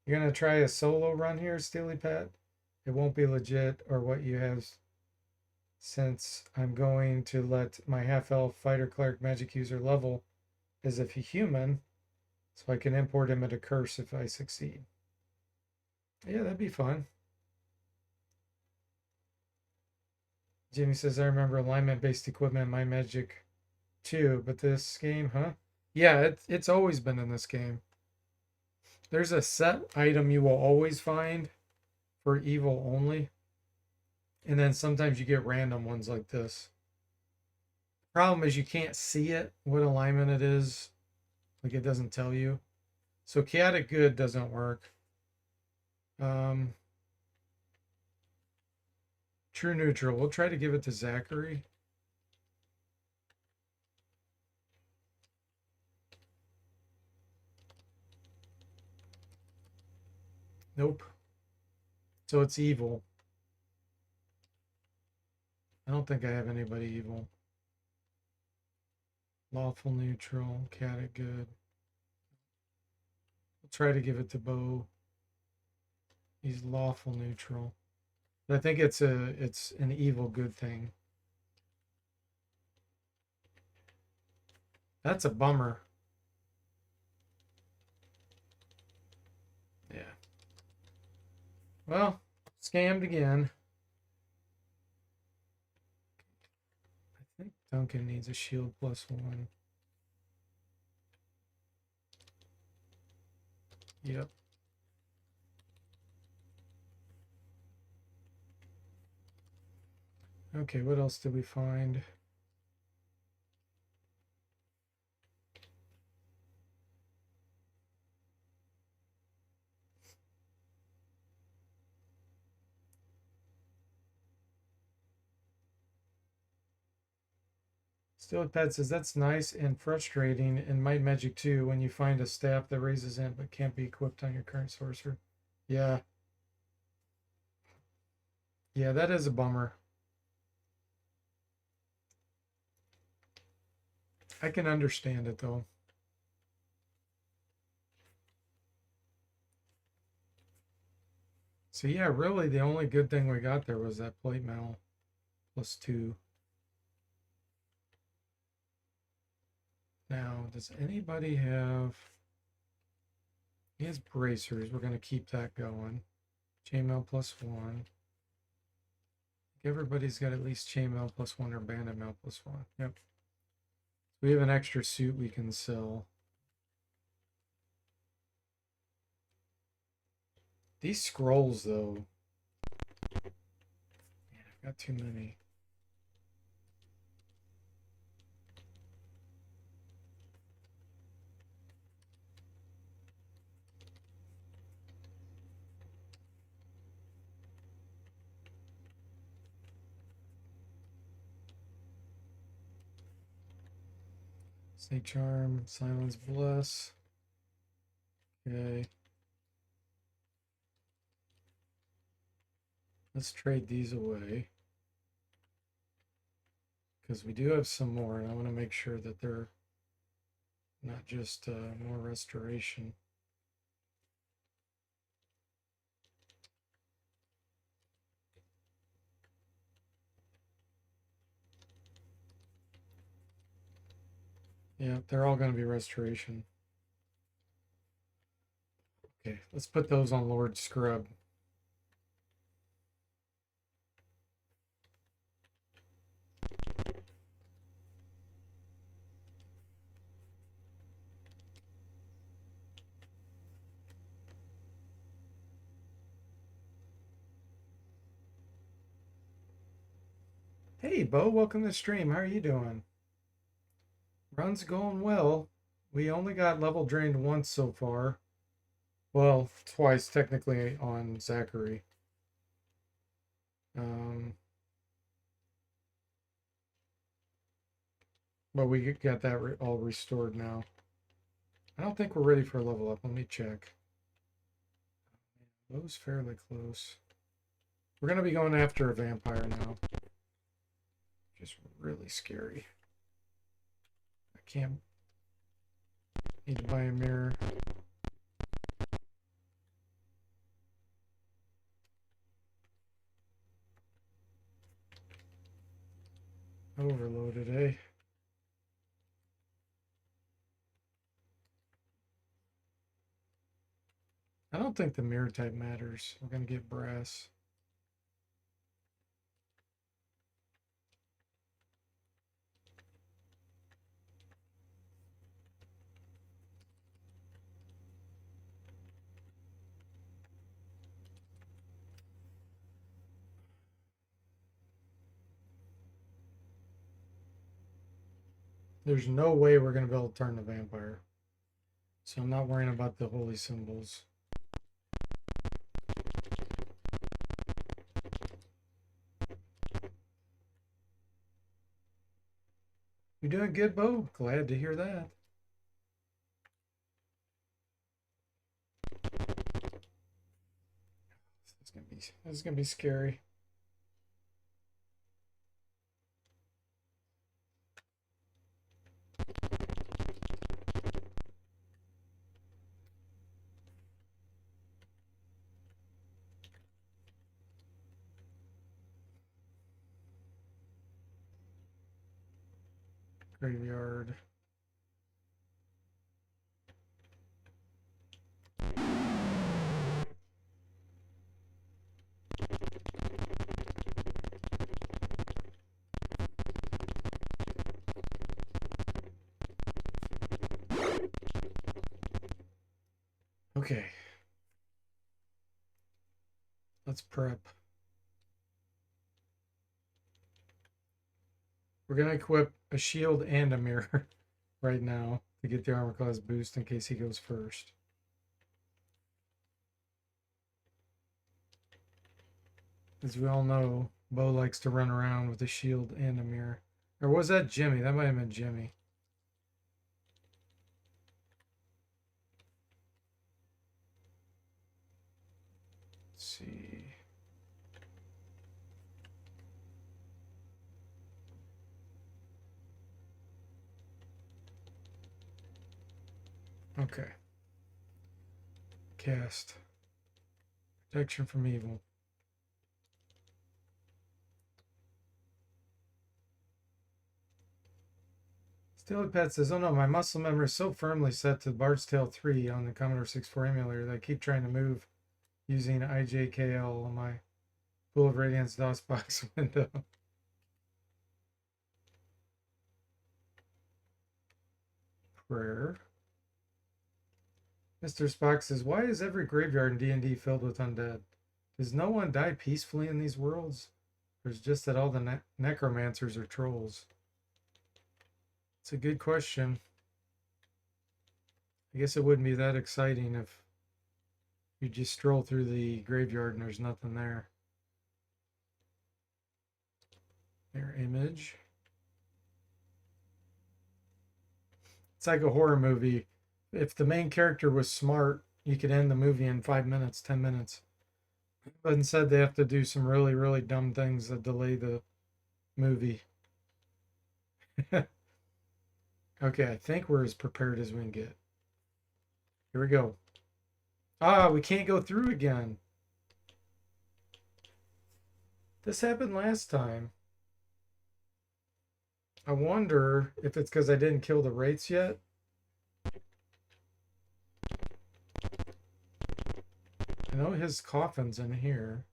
[SPEAKER 1] You're gonna try a solo run here, Steely Pat? It won't be legit or what you have, since I'm going to let my half-elf fighter cleric magic user level as if he's human, so I can import him at a curse if I succeed. Yeah, that'd be fun. Jimmy says, I remember alignment-based equipment in my magic too, but this game, huh? Yeah, it's always been in this game. There's a set item you will always find for evil only. And then sometimes you get random ones like this. Problem is you can't see it, what alignment it is. Like it doesn't tell you. So chaotic good doesn't work. True neutral. We'll try to give it to Zachary. Nope. So it's evil. I don't think I have anybody evil. Lawful neutral. Cat good. We'll try to give it to Bo. He's lawful neutral. But I think it's an evil good thing. That's a bummer. Yeah. Well, scammed again. I think Duncan needs a shield +1. Yep. Okay, what else did we find? Still Pet says that's nice and frustrating in Might Magic 2 when you find a staff that raises int but can't be equipped on your current sorcerer. Yeah. Yeah, that is a bummer. I can understand it though. So yeah, really the only good thing we got there was that plate mail +2. Now, does anybody have... He has bracers. We're going to keep that going. Chainmail +1. Everybody's got at least chainmail +1 or bandit mail +1. Yep. We have an extra suit we can sell. These scrolls, though. Man, I've got too many. Snake Charm, Silence Bless. Okay. Let's trade these away. Because we do have some more, and I want to make sure that they're not just more restoration. Yeah, they're all going to be restoration. Okay, let's put those on Lord Scrub. Hey, Bo, welcome to the stream. How are you doing? Run's going well. We only got level drained once so far. Well, twice technically on Zachary. But we got that all restored now. I don't think we're ready for a level up. Let me check. Bo's fairly close. We're going to be going after a vampire now. Just really scary. I can't... Need to buy a mirror. Overloaded, eh? I don't think the mirror type matters. We're going to get brass. There's no way we're going to be able to turn the vampire. So I'm not worrying about the holy symbols. You're doing good, Bo. Glad to hear that. This is gonna be scary. Graveyard. Okay. Let's prep. We're going to equip a shield and a mirror right now to get the armor class boost in case he goes first. As we all know, Bo likes to run around with a shield and a mirror. Or was that Jimmy? That might have been Jimmy. Let's see. Okay. Cast. Protection from evil. Steely Pet says, oh no, my muscle memory is so firmly set to Bard's Tale 3 on the Commodore 64 emulator that I keep trying to move using IJKL on my Pool of Radiance DOSBox window. Prayer. Mr. Spock says, why is every graveyard in D&D filled with undead? Does no one die peacefully in these worlds? Or is it just that all the necromancers are trolls? It's a good question. I guess it wouldn't be that exciting if you just stroll through the graveyard and there's nothing there. Mirror image. It's like a horror movie. If the main character was smart, you could end the movie in 5 minutes, 10 minutes. But instead, they have to do some really, really dumb things that delay the movie. Okay, I think we're as prepared as we can get. Here we go. Ah, we can't go through again. This happened last time. I wonder if it's because I didn't kill the wraiths yet. I know his coffin's in here.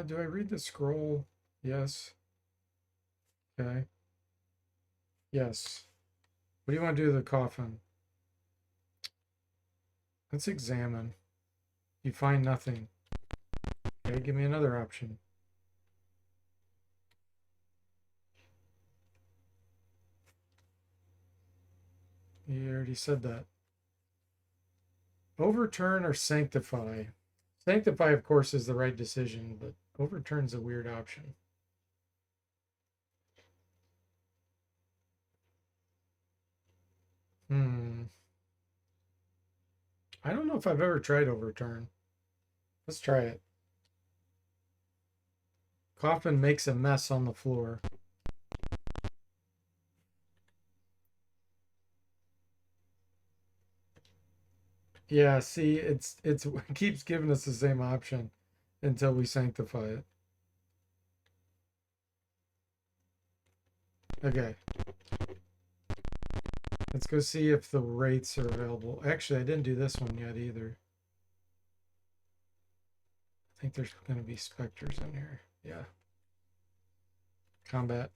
[SPEAKER 1] Do I read the scroll? Yes. Okay. Yes. What do you want to do to the coffin? Let's examine. You find nothing. Okay, give me another option. You already said that. Overturn or sanctify? Sanctify, of course, is the right decision, but overturn's a weird option. I don't know if I've ever tried overturn. Let's try it. Coffin makes a mess on the floor. Yeah, see, it keeps giving us the same option until we sanctify it. Okay. Let's go see if the wraiths are available. Actually, I didn't do this one yet either. I think there's going to be specters in here. Yeah. Combat.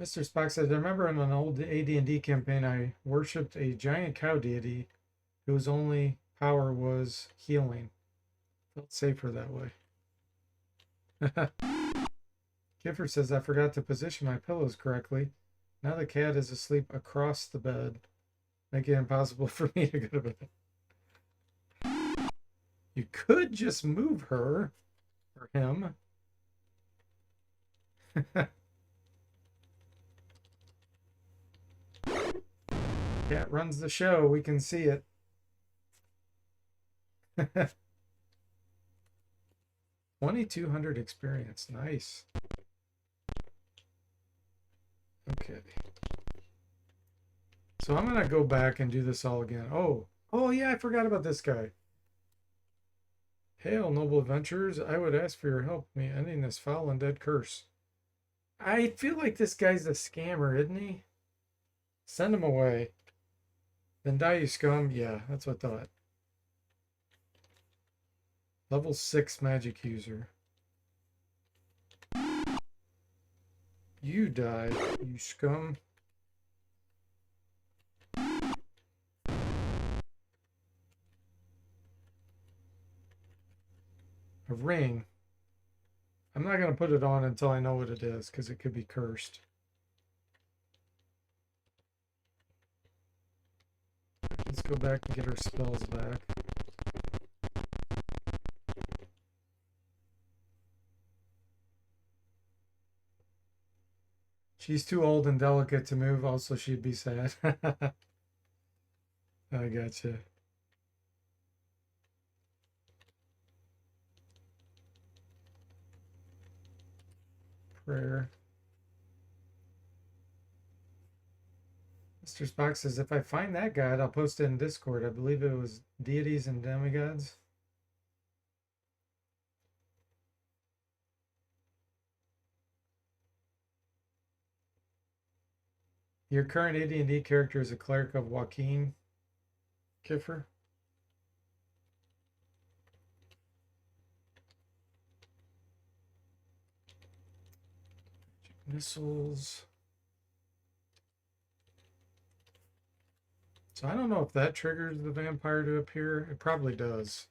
[SPEAKER 1] Mr. Spock says, I remember in an old AD&D campaign, I worshipped a giant cow deity whose only power was healing. Felt safer that way. Kiffer says, I forgot to position my pillows correctly. Now the cat is asleep across the bed, making it impossible for me to go to bed. You could just move her or him. Cat runs the show. We can see it. 2200 experience. Nice. Okay. So I'm going to go back and do this all again. Oh yeah, I forgot about this guy. Hail, noble adventurers. I would ask for your help in me ending this foul and dead curse. I feel like this guy's a scammer, isn't he? Send him away. Then die, you scum. Yeah, that's what I thought. Level 6 magic user. You die, you scum. A ring. I'm not going to put it on until I know what it is, because it could be cursed. Let's go back and get our spells back. She's too old and delicate to move. Also, she'd be sad. I gotcha. Prayer. Mr. Spock says, if I find that guide, I'll post it in Discord. I believe it was deities and demigods. Your current AD&D character is a cleric of Joaquin Kiffer. Missiles. So I don't know if that triggers the vampire to appear. It probably does.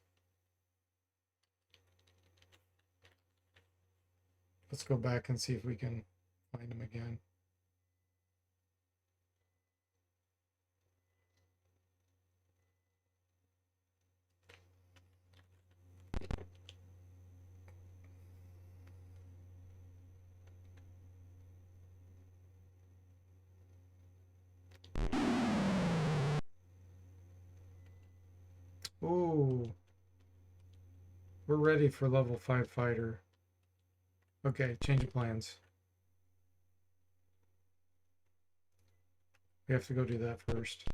[SPEAKER 1] Let's go back and see if we can find him again. Ooh. We're ready for level 5 fighter. Okay, change of plans. We have to go do that first.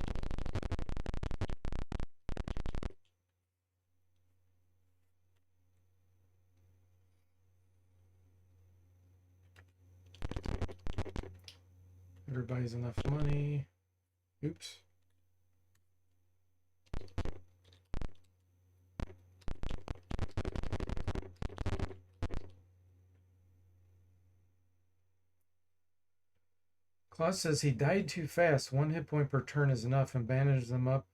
[SPEAKER 1] Everybody's enough money. Oops. Claus says he died too fast. 1 hit point per turn is enough and bandage them up.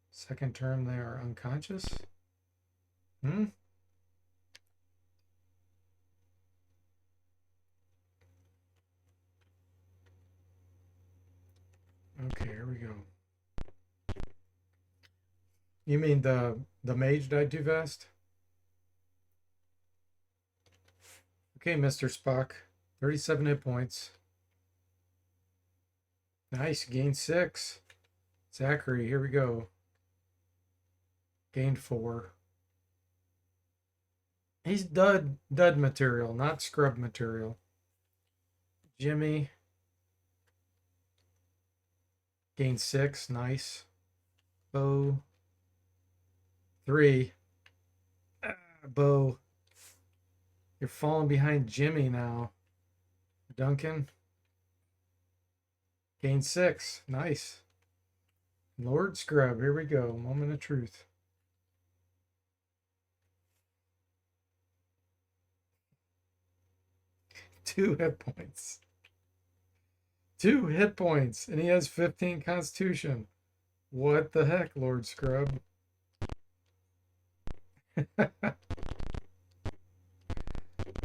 [SPEAKER 1] Second turn, they are unconscious. Okay, here we go. You mean the mage died too fast? Okay, Mr. Spock. 37 hit points. Nice, gained 6. Zachary, here we go. Gained 4. He's dud material, not scrub material. Jimmy. Gained 6, nice. Bo. 3. Bo. You're falling behind Jimmy now. Duncan. Gained 6, nice. Lord Scrub, here we go. Moment of truth. Two hit points. 2 hit points, and he has 15 constitution. What the heck, Lord Scrub?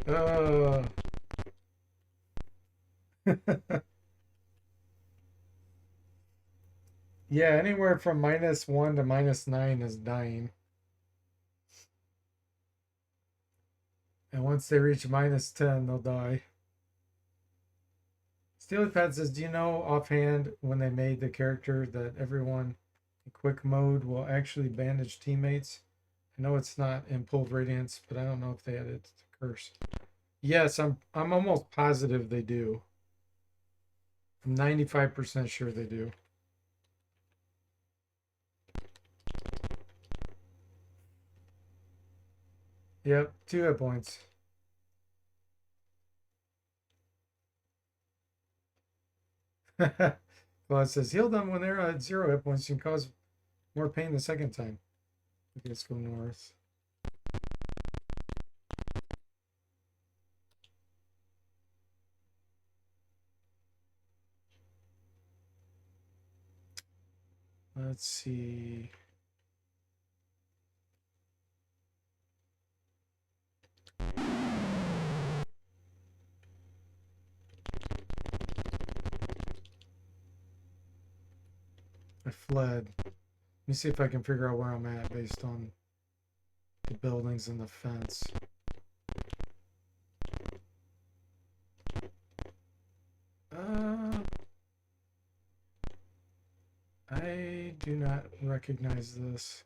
[SPEAKER 1] uh. Yeah, anywhere from -1 to -9 is dying. And once they reach -10, they'll die. SteelyPad says, do you know offhand when they made the character that everyone in quick mode will actually bandage teammates? I know it's not in Pulled Radiance, but I don't know if they added it to Curse. Yes, I'm almost positive they do. I'm 95% sure they do. Yep, 2 hit points. Well, it says heal them when they're at 0 hit points. You can cause more pain the second time. Okay, let's go north. Let's see. I fled. Let me see if I can figure out where I'm at based on the buildings and the fence. I do not recognize this.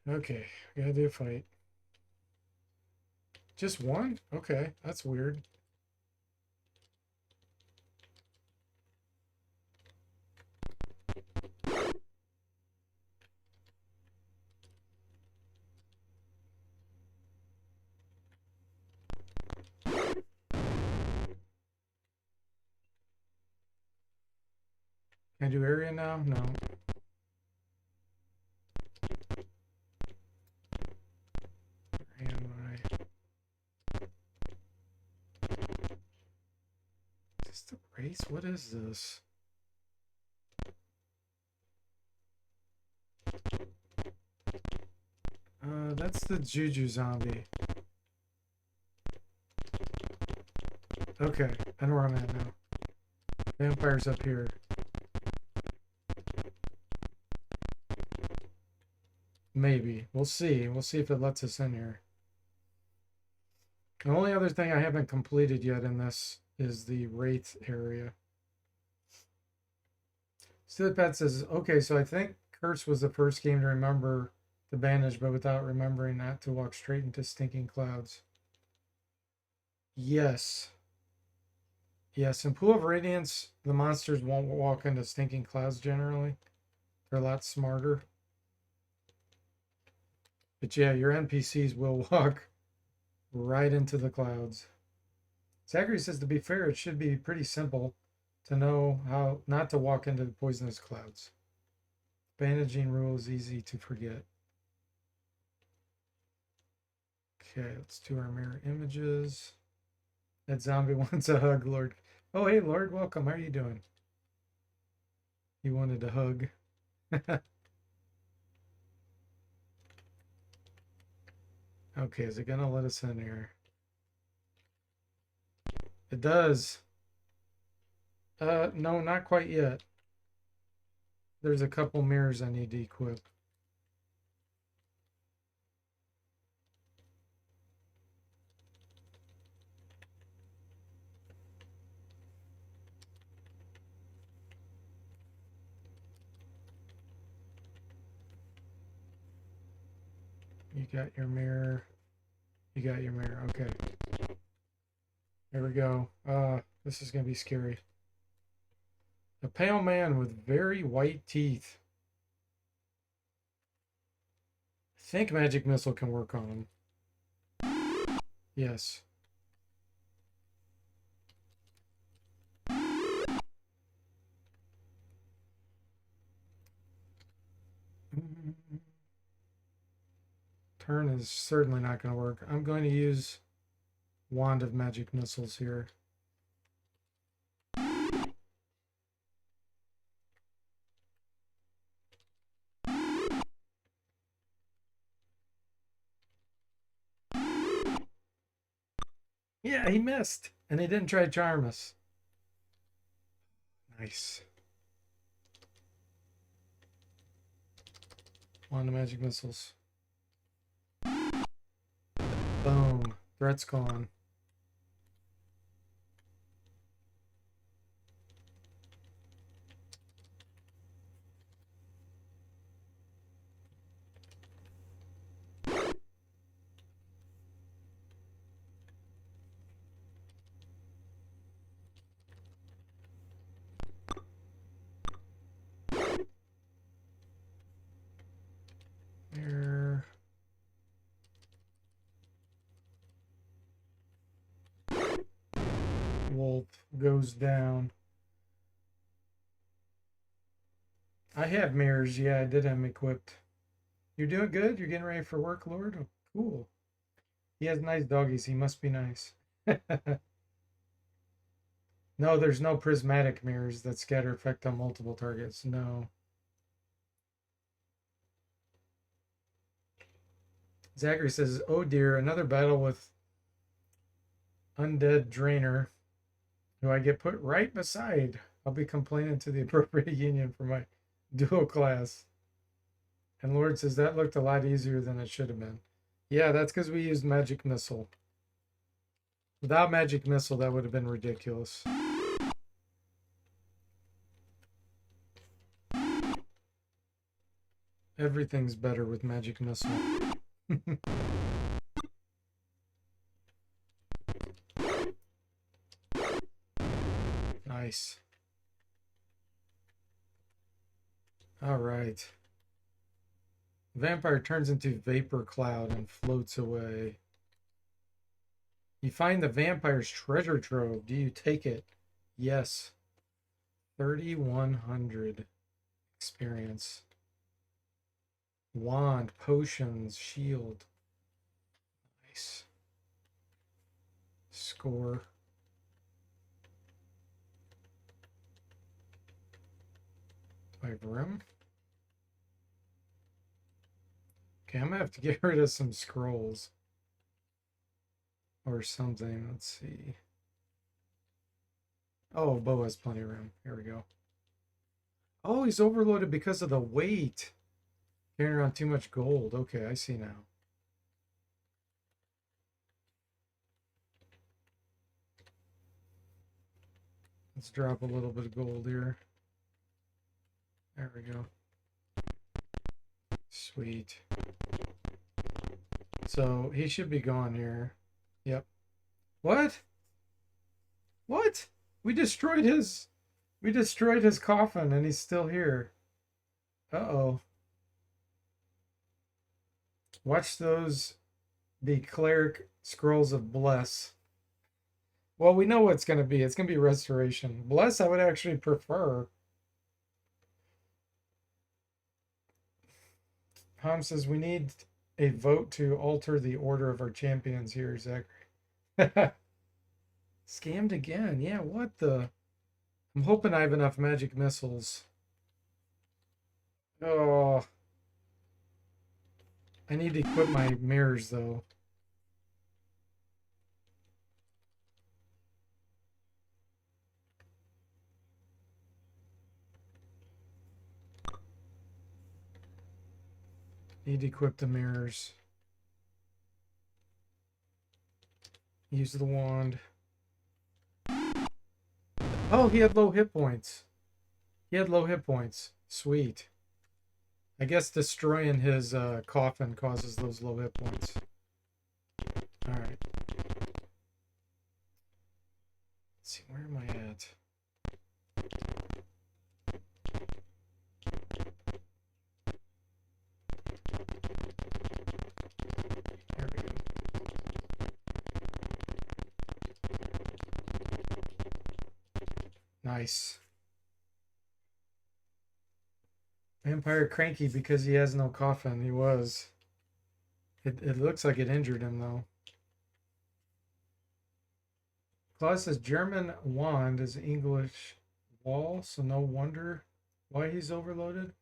[SPEAKER 1] Okay, we gotta do a fight. Just one? Okay, that's weird. Can I do area now? No. Am I? Is this the race? What is this? That's the Juju zombie. Okay, I know where I'm at now. Vampire's up here. Maybe. We'll see. We'll see if it lets us in here. The only other thing I haven't completed yet in this is the Wraith area. Steelypad says, okay, so I think Curse was the first game to remember the bandage, but without remembering not to walk straight into stinking clouds. Yes. Yes, in Pool of Radiance, the monsters won't walk into stinking clouds generally. They're a lot smarter. But yeah, your NPCs will walk right into the clouds. Zachary says, to be fair, it should be pretty simple to know how not to walk into the poisonous clouds. Bandaging rule is easy to forget. Okay, let's do our mirror images. That zombie wants a hug, Lord. Oh, hey, Lord, welcome. How are you doing? You wanted a hug. Okay, is it gonna let us in here? It does. No, not quite yet. There's a couple mirrors I need to equip. You got your mirror. You got your mirror. Okay. There we go. This is gonna be scary. A pale man with very white teeth. I think magic missile can work on him. Yes. turn is certainly not going to work. I'm going to use Wand of Magic Missiles here. Yeah, he missed. And he didn't try to charm us. Nice. Wand of Magic Missiles. Boom. Threat's gone. There. Wolf goes down. I have mirrors. Yeah, I did have them equipped. You're doing good? You're getting ready for work, Lord? Oh, cool. He has nice doggies. He must be nice. No, there's no prismatic mirrors that scatter effect on multiple targets. No. Zachary says, oh dear, another battle with Undead Drainer, who I get put right beside. I'll be complaining to the appropriate union for my dual class. And Lord says, that looked a lot easier than it should have been. Yeah, that's because we used Magic Missile. Without Magic Missile, that would have been ridiculous. Everything's better with Magic Missile. Nice. All right. Vampire turns into vapor cloud and floats away. You find the vampire's treasure trove. Do you take it? Yes. 3,100 experience. Wand, potions, shield. Nice. Score. Do I have room? Okay, I'm gonna have to get rid of some scrolls. Or something. Let's see. Oh, Bo has plenty of room. Here we go. Oh, he's overloaded because of the weight. Carrying around too much gold. Okay, I see now. Let's drop a little bit of gold here. There we go. Sweet. So he should be gone here. Yep. What? What? We destroyed his coffin and he's still here. Uh-oh. Watch those be cleric scrolls of bless. Well, we know what it's gonna be. It's gonna be restoration. Bless I would actually prefer. Ham says we need a vote to alter the order of our champions here, Zachary. Scammed again. Yeah, what the? I'm hoping I have enough magic missiles. Oh. I need to equip my mirrors, though. Need to equip the mirrors. Use the wand. Oh, he had low hit points. He had low hit points. Sweet. I guess destroying his coffin causes those low hit points. Alright. Let's see, where am I at? There we go. Nice. Vampire cranky because he has no coffin. He was. It looks like it injured him, though. Claus says German wand is English wall, so no wonder why he's overloaded.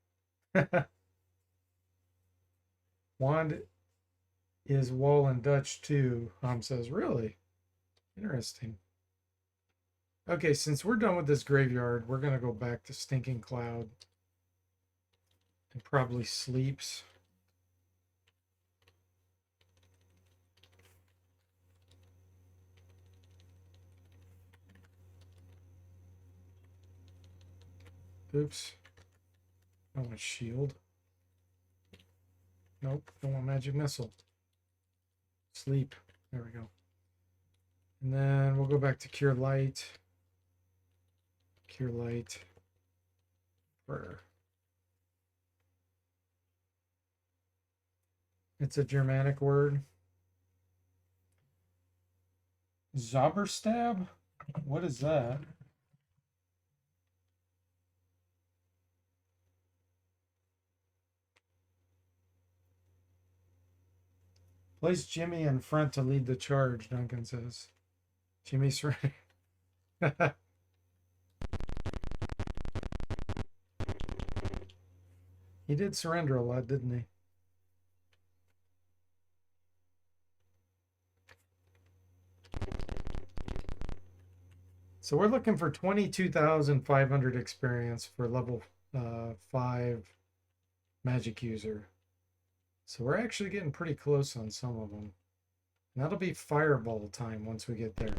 [SPEAKER 1] Wand is wall in Dutch too, says. Really? Interesting. Okay, since we're done with this graveyard, we're going to go back to Stinking Cloud and probably sleeps. Oops. I want shield. Nope, don't want magic missile. Sleep. There we go. And then we'll go back to Cure Light. Cure Light. Prayer. It's a Germanic word. Zauberstab? What is that? Place Jimmy in front to lead the charge, Duncan says. Jimmy's ready. He did surrender a lot, didn't he? So we're looking for 22,500 experience for level 5 magic user. So we're actually getting pretty close on some of them. And that'll be fireball time once we get there.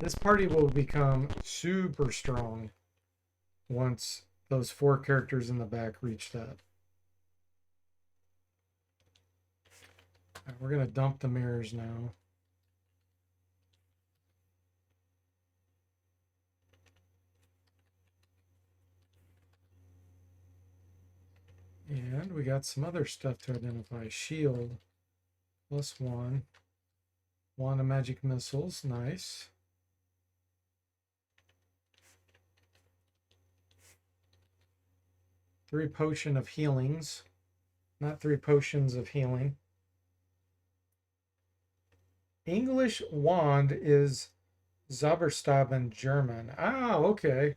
[SPEAKER 1] This party will become super strong once those 4 characters in the back reach that. Right, we're going to dump the mirrors now. And we got some other stuff to identify. Shield, +1. Wand of Magic Missiles, nice. Three Potion of Healings, not 3 potions of healing. English wand is Zauberstab in German. Ah, okay.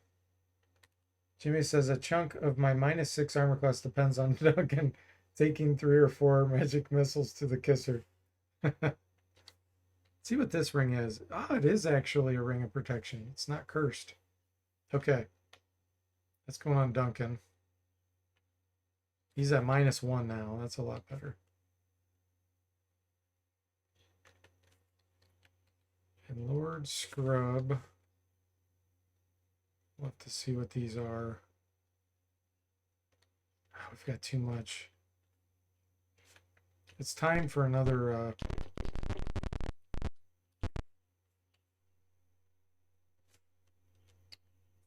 [SPEAKER 1] Jimmy says a chunk of my -6 armor class depends on Duncan taking 3 or 4 magic missiles to the kisser. See what this ring is. Ah, it is actually a ring of protection. It's not cursed. Okay. That's going on Duncan. He's at -1 now. That's a lot better. And Lord Scrub. We'll have to see what these are. Oh, we've got too much. It's time for another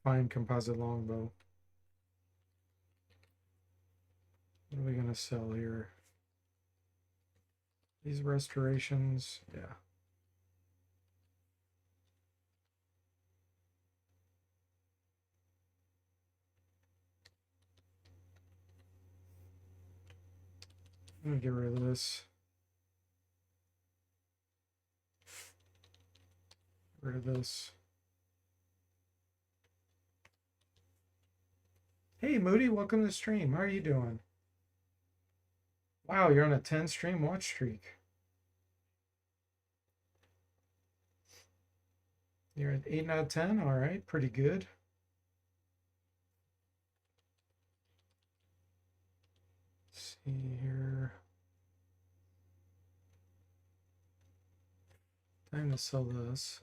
[SPEAKER 1] fine composite longbow. What are we going to sell here? These restorations, yeah. I'm going to get rid of this. Get rid of this. Hey, Moody, welcome to the stream. How are you doing? Wow, you're on a 10 stream watch streak. You're at 8 out of 10. All right, pretty good. Let's see here. Time to sell this.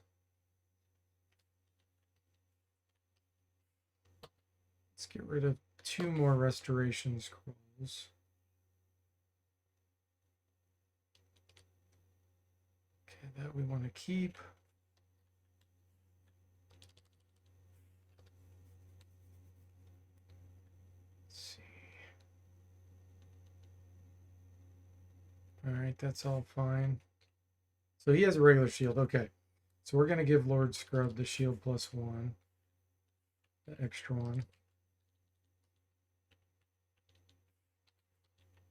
[SPEAKER 1] Let's get rid of 2 more restoration scrolls. Okay, that we want to keep. Let's see. All right, that's all fine. So he has a regular shield. Okay. So we're going to give Lord Scrub the shield +1. The extra one.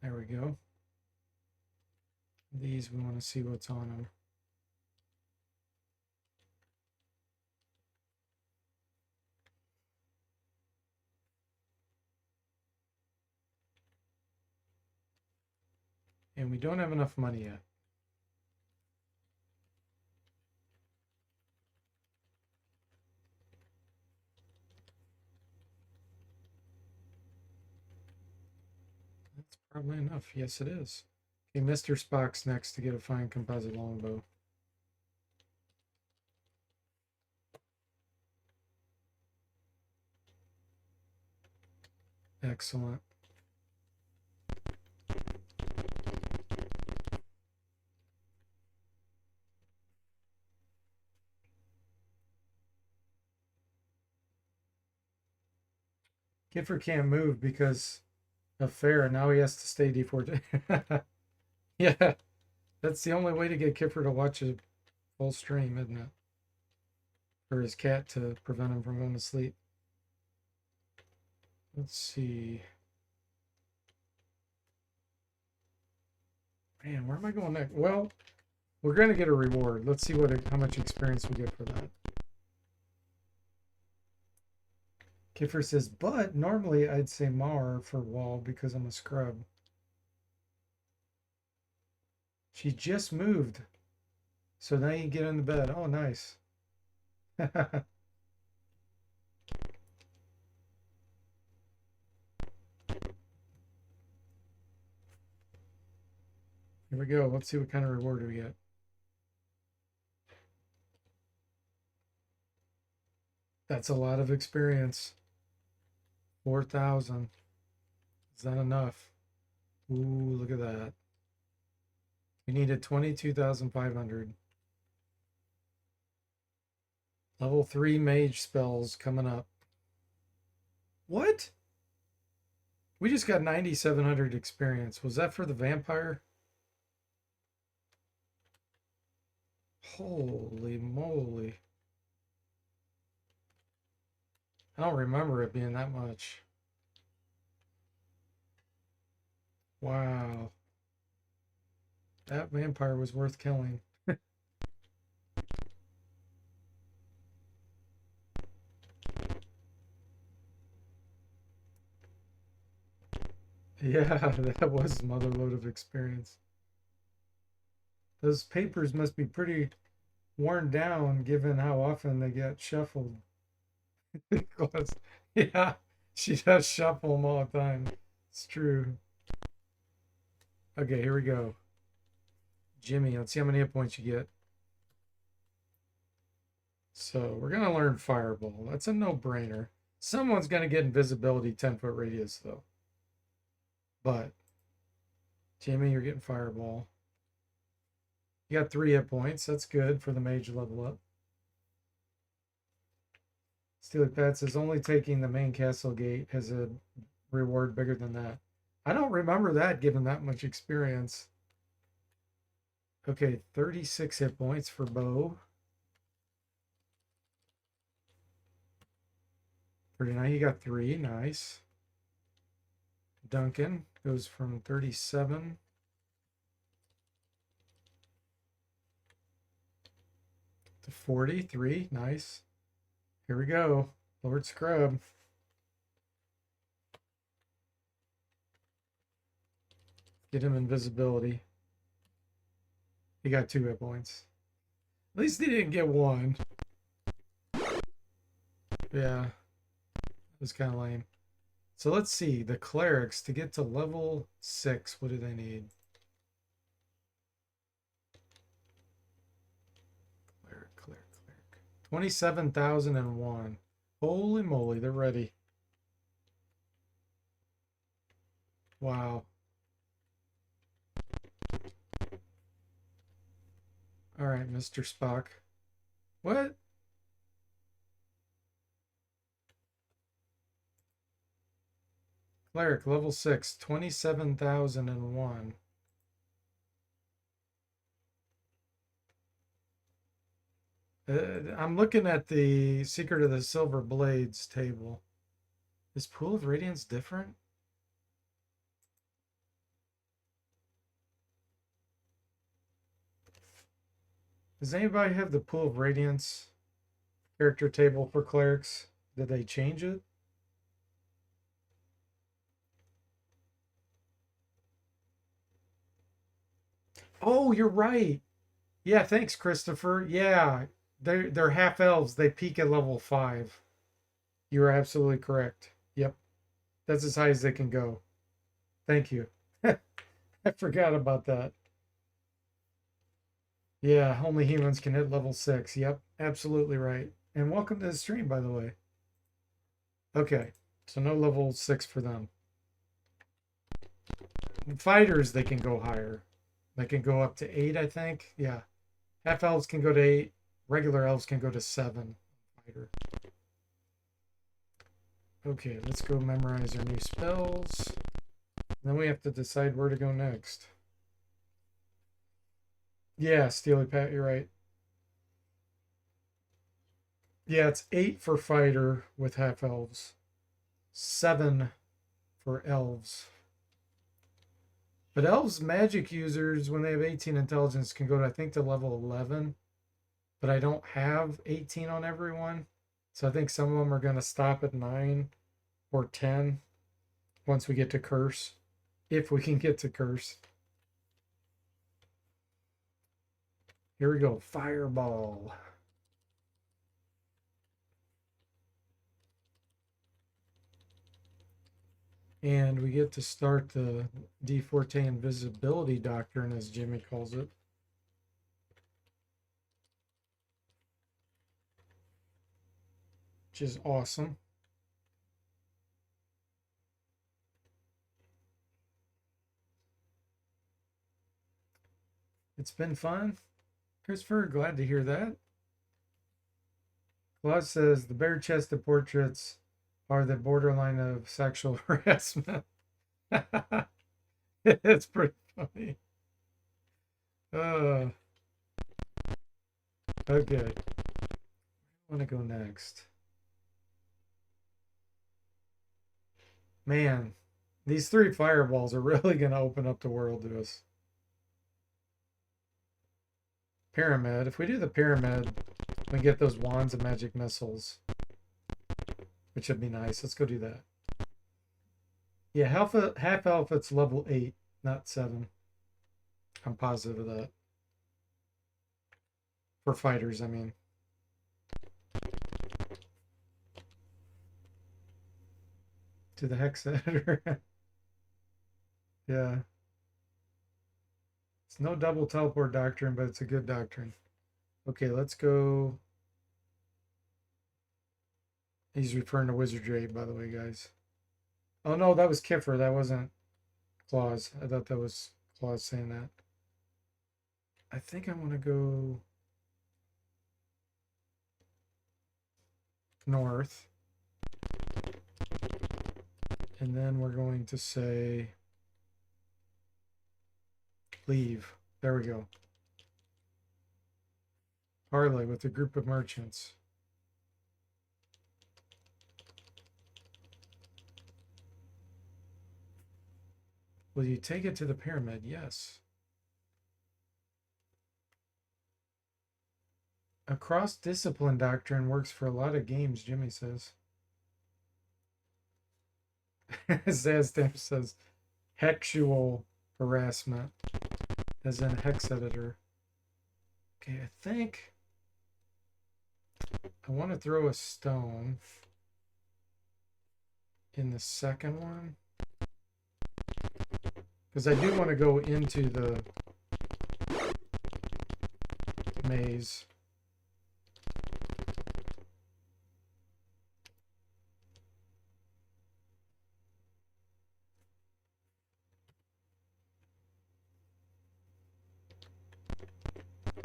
[SPEAKER 1] There we go. These, we want to see what's on them. And we don't have enough money yet. That's probably enough. Yes, it is. Okay, Mr. Spock's next to get a fine composite longbow. Excellent. Kiffer can't move because of fair. Now he has to stay D4. Yeah, that's the only way to get Kiffer to watch a full stream, isn't it? For his cat to prevent him from going to sleep. Let's see. Man, where am I going next? Well, we're going to get a reward. Let's see how much experience we get for that. Kiffer says, but normally I'd say Mar for wall because I'm a scrub. She just moved. So now you can get in the bed. Oh, nice. Here we go. Let's see what kind of reward we get. That's a lot of experience. 4,000. Is that enough? Ooh, look at that. We needed 22,500. Level 3 mage spells coming up. What? We just got 9,700 experience. Was that for the vampire? Holy moly. I don't remember it being that much. Wow. That vampire was worth killing. Yeah, that was mother load of experience. Those papers must be pretty worn down given how often they get shuffled. Yeah, she does shuffle them all the time. It's true. Okay, here we go. Jimmy, let's see how many hit points you get. So we're gonna learn Fireball. That's a no-brainer. Someone's gonna get invisibility 10-foot radius though. But Jimmy, you're getting Fireball. You got 3 hit points. That's good for the mage level up. Steely Pat says only taking the main castle gate has a reward bigger than that. I don't remember that given that much experience. Okay, 36 hit points for Bo. 39, you got 3. Nice. Duncan goes from 37 to 43. Nice. Here we go. Lord Scrub. Get him invisibility. He got 2 hit points. At least he didn't get 1. Yeah. It was kind of lame. So let's see. The clerics, to get to level 6, what do they need? Cleric. 27,001. Holy moly, they're ready. Wow. All right, Mr. Spock. What? Cleric, level 6, 27,001. I'm looking at the Secret of the Silver Blades table. Is Pool of Radiance different? Does anybody have the Pool of Radiance character table for clerics? Did they change it? Oh, you're right. Yeah, thanks, Christopher. Yeah, they're half elves. They peak at level 5. You're absolutely correct. Yep, that's as high as they can go. Thank you. I forgot about that. Yeah, only humans can hit level 6. Yep, absolutely right. And welcome to the stream, by the way. Okay, so no level 6 for them. Fighters, they can go higher. They can go up to 8, I think. Yeah. Half elves can go to 8. Regular elves can go to 7. Fighter. Okay, let's go memorize our new spells. Then we have to decide where to go next. Yeah, Steely Pat, you're right. Yeah, it's 8 for fighter with half elves, 7 for elves. But elves magic users, when they have 18 intelligence, can go to, I think, to level 11. But I don't have 18 on everyone. So I think some of them are going to stop at 9 or 10 once we get to curse. If we can get to curse. Here we go. Fireball. And we get to start the D Forte invisibility doctrine, as Jimmy calls it. Which is awesome. It's been fun. Christopher, glad to hear that. Claus says the bare chested portraits are the borderline of sexual harassment. It's pretty funny. Uh, okay. I want to go next. Man, these 3 fireballs are really going to open up the world to us. Pyramid. If we do the pyramid, we get those wands and magic missiles, which would be nice. Let's go do that. Yeah, half elf, it's level 8, not 7. I'm positive of that. For fighters, I mean. To the hex editor. Yeah. It's no double teleport doctrine, but it's a good doctrine. Okay, let's go. He's referring to Wizardry, by the way, guys. Oh no, that was Kiffer. That wasn't Claus. I thought that was Claus saying that. I think I want to go north. And then we're going to say leave. There we go. Parlay with a group of merchants. Will you take it to the pyramid? Yes. A cross-discipline doctrine works for a lot of games, Jimmy says. Zazdam says hexual harassment, as in hex editor. Okay, I think I want to throw a stone in the second one, because I do want to go into the maze.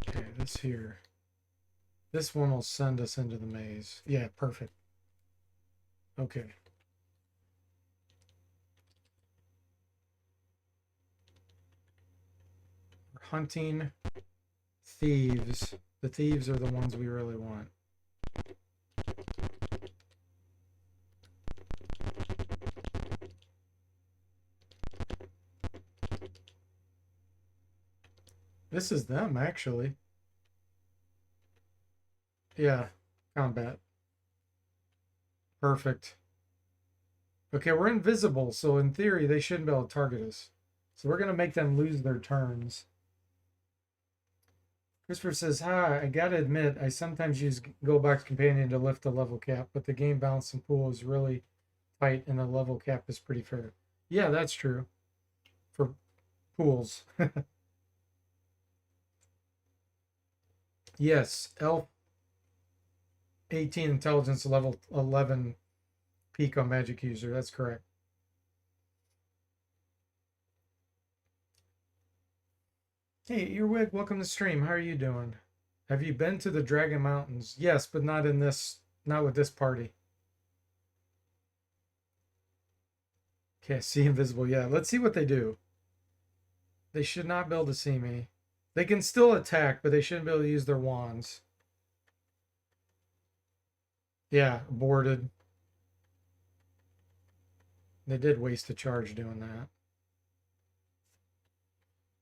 [SPEAKER 1] Okay, this here. This one will send us into the maze. Yeah, perfect. Okay. We're hunting thieves. The thieves are the ones we really want. This is them, actually. Yeah, combat. Perfect. Okay, we're invisible, so in theory, they shouldn't be able to target us. So we're going to make them lose their turns. Christopher says, hi, I gotta admit, I sometimes use Goldbox Companion to lift the level cap, but the game balance and pool is really tight and the level cap is pretty fair. Yeah, that's true. For pools. Yes, Elf 18 intelligence level 11 Pico magic user. That's correct. Hey, Earwig, welcome to stream. How are you doing? Have you been to the Dragon Mountains? Yes, but not in this, not with this party. Okay, see invisible. Yeah, let's see what they do. They should not be able to see me. They can still attack, but they shouldn't be able to use their wands. Yeah, aborted. They did waste a charge doing that.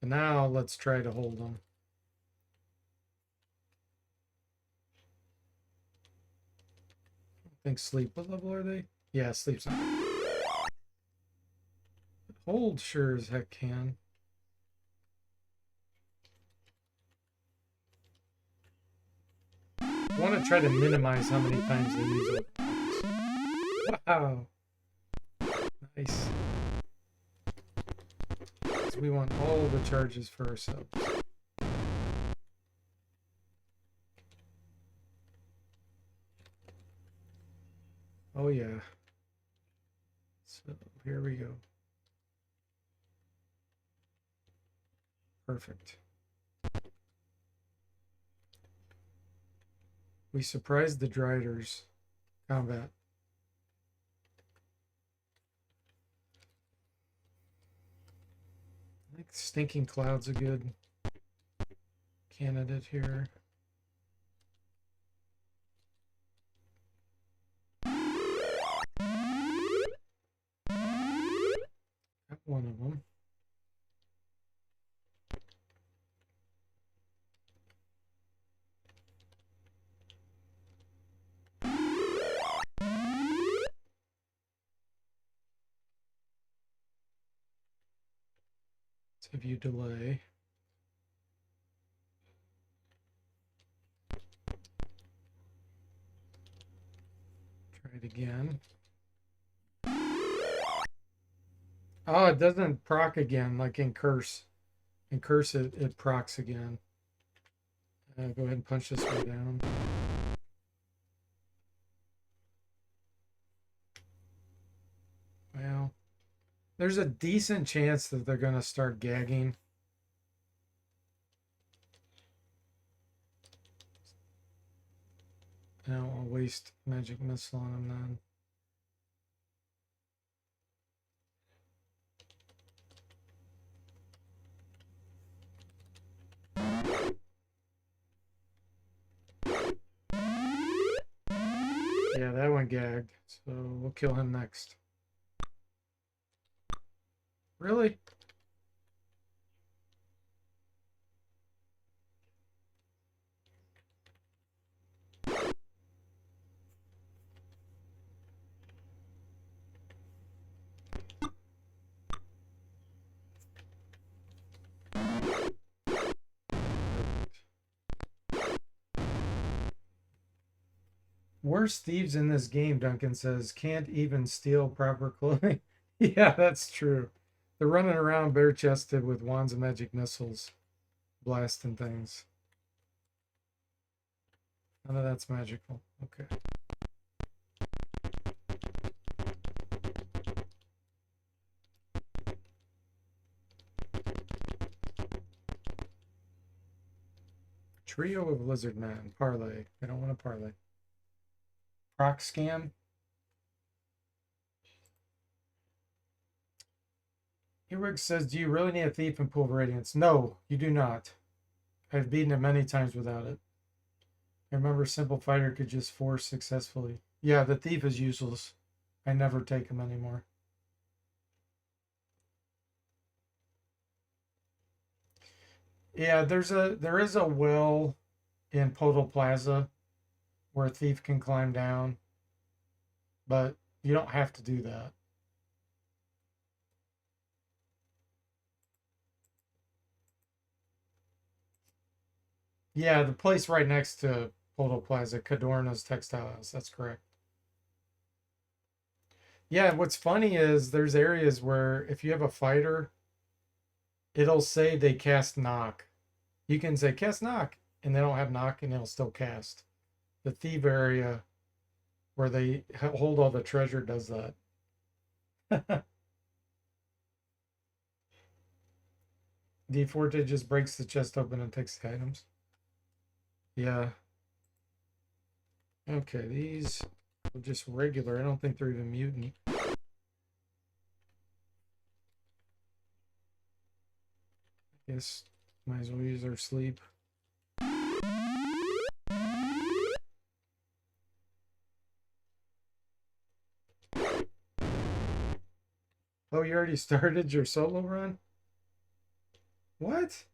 [SPEAKER 1] And now let's try to hold them. I think sleep. What level are they? Yeah, sleep's on. Hold sure as heck can. I want to try to minimize how many times they use it. Wow. Nice. So we want all the charges for ourselves. Oh yeah. So here we go. Perfect. We surprised the Driders. Combat. I think Stinking Cloud's a good candidate here. Got one of them. Let's have you delay. Try it again. Oh, it doesn't proc again like in Curse. In Curse, it procs again. Go ahead and punch this one down. Well, there's a decent chance that they're going to start gagging. Now I'll waste Magic Missile on them then. Yeah, that one gagged. So we'll kill him next. Really? Worst thieves in this game, Duncan says, can't even steal proper clothing. Yeah, that's true. They're running around bare chested with wands and magic missiles, blasting things. None of that's magical. Okay. Trio of Lizard Man. Parlay. I don't want to parlay. Proc scam. Earwig says, do you really need a thief in Pool of Radiance? No, you do not. I've beaten it many times without it. I remember Simple Fighter could just force successfully. Yeah, the thief is useless. I never take him anymore. Yeah, there is a well in Podal Plaza where a thief can climb down, but you don't have to do that. Yeah, the place right next to Poldo Plaza, Cadorna's Textile House. That's correct. Yeah, what's funny is there's areas where if you have a fighter, it'll say they cast knock. You can say cast knock, and they don't have knock, and it'll still cast. The thief area where they hold all the treasure does that. D Forte just breaks the chest open and takes the items. Yeah. Okay, these are just regular. I don't think they're even mutant. Guess might as well use our sleep. Oh, you already started your solo run? What?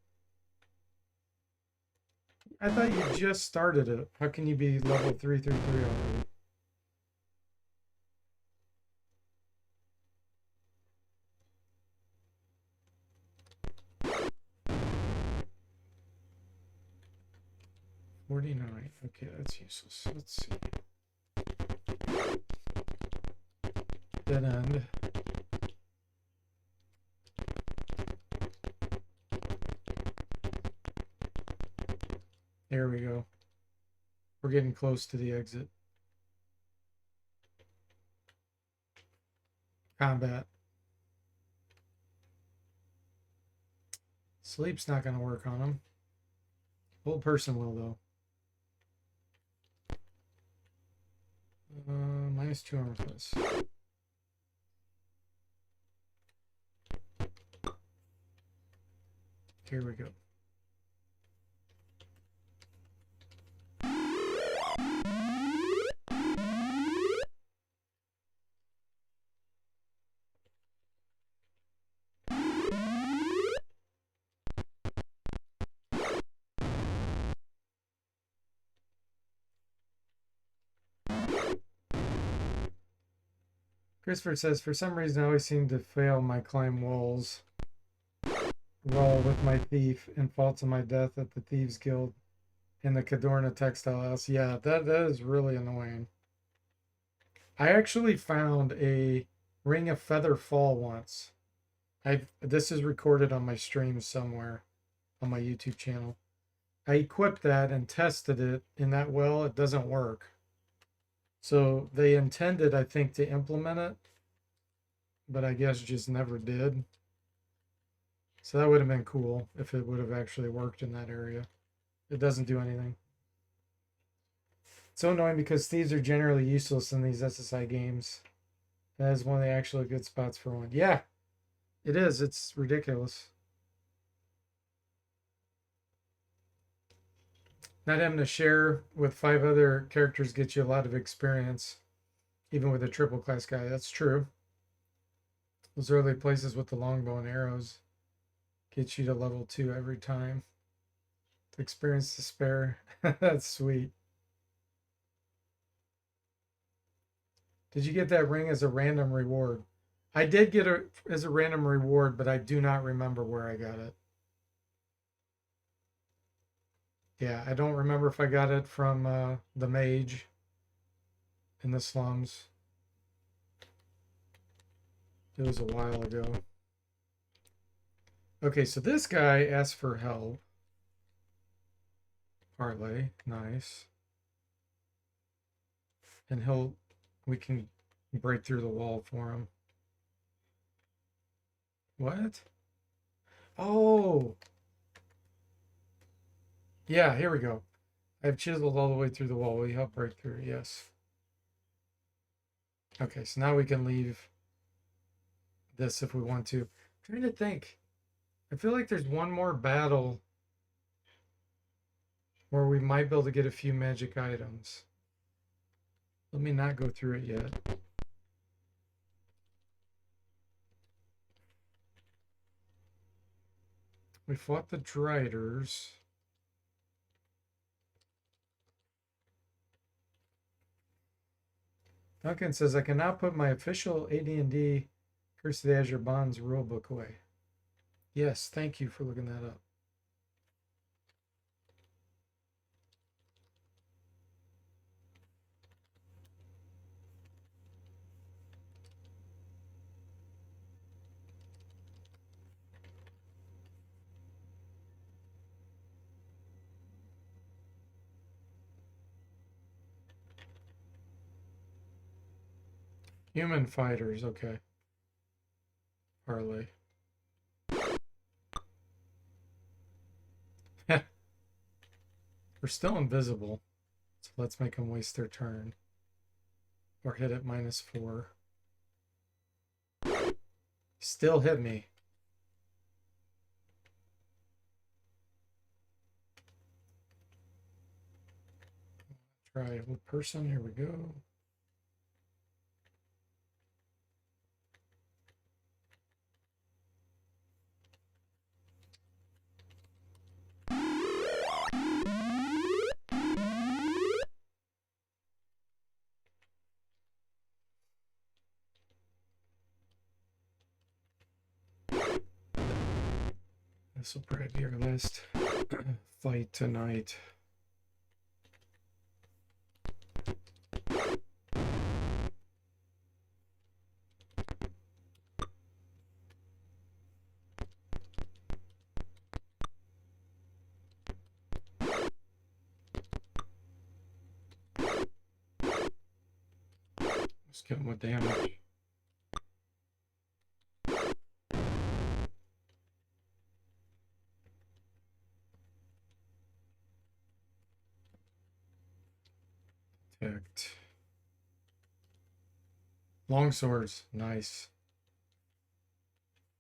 [SPEAKER 1] I thought you just started it. How can you be level 333 already? $49. Okay, that's useless. Let's see. Dead end. There we go. We're getting close to the exit. Combat. Sleep's not going to work on him. Old person will, though. -2 armor class. Here we go. Christopher says, for some reason I always seem to fail my climb walls roll with my thief and fall to my death at the Thieves Guild in the Cadorna Textile House. Yeah, that is really annoying. I actually found a Ring of Feather Fall once. This is recorded on my stream somewhere on my YouTube channel. I equipped that and tested it in that well. It doesn't work. So they intended, I think, to implement it, but I guess just never did. So that would have been cool if it would have actually worked in that area. It doesn't do anything. It's so annoying because thieves are generally useless in these SSI games. That is one of the actually good spots for one. Yeah, it is. It's ridiculous. Not having to share with 5 other characters gets you a lot of experience, even with a triple class guy. That's true. Those early places with the longbow and arrows get you to level 2 every time. Experience to spare. That's sweet. Did you get that ring as a random reward? I did get it as a random reward, but I do not remember where I got it. Yeah, I don't remember if I got it from the mage in the slums. It was a while ago. Okay, so this guy asked for help. Parlay, nice. And we can break through the wall for him. What? Oh! Yeah, here we go. I've chiseled all the way through the wall. Will you help break through? Yes. Okay, so now we can leave this if we want to. I'm trying to think. I feel like there's one more battle where we might be able to get a few magic items. Let me not go through it yet. We fought the Driders. Duncan says, I can now put my official AD&D Curse of the Azure Bonds rulebook away. Yes, thank you for looking that up. Human fighters, okay. Parlay. We're still invisible, so let's make them waste their turn. Or hit at -4. Still hit me. Try a person, here we go. This will probably be our last fight tonight. Let's get him with damage. Protect. Long swords, nice.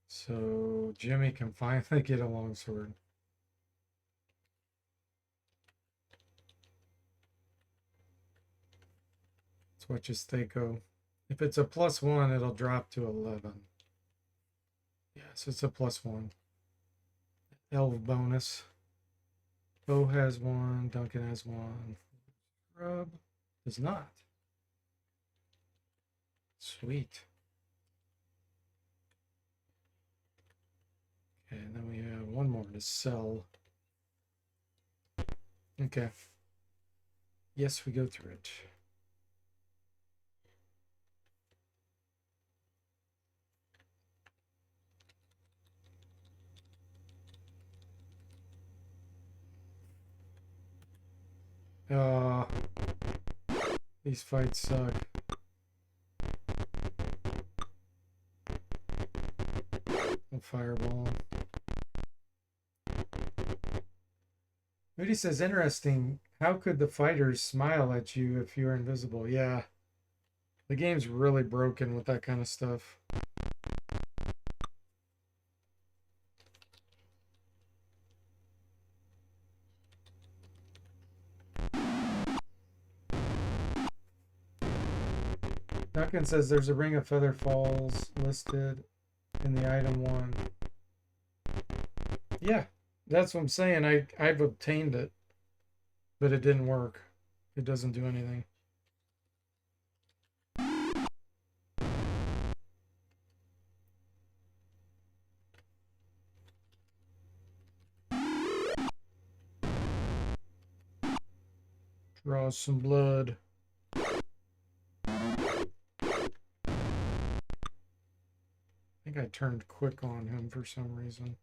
[SPEAKER 1] So Jimmy can finally get a longsword. Let's watch his Thaco. If it's a +1, it'll drop to 11. Yes, it's a +1. Elf bonus. Bo has 1. Duncan has 1. Rub does not. Sweet. Okay, and then we have one more to sell. Okay. Yes, we go through it. These fights suck. Fireball. Moody says, interesting. How could the fighters smile at you if you're invisible? Yeah. The game's really broken with that kind of stuff. Duncan says there's a Ring of Feather Falls listed in the item 1. Yeah, that's what I'm saying. I've obtained it, but it didn't work. It doesn't do anything. Draws some blood. I think I turned quick on him for some reason.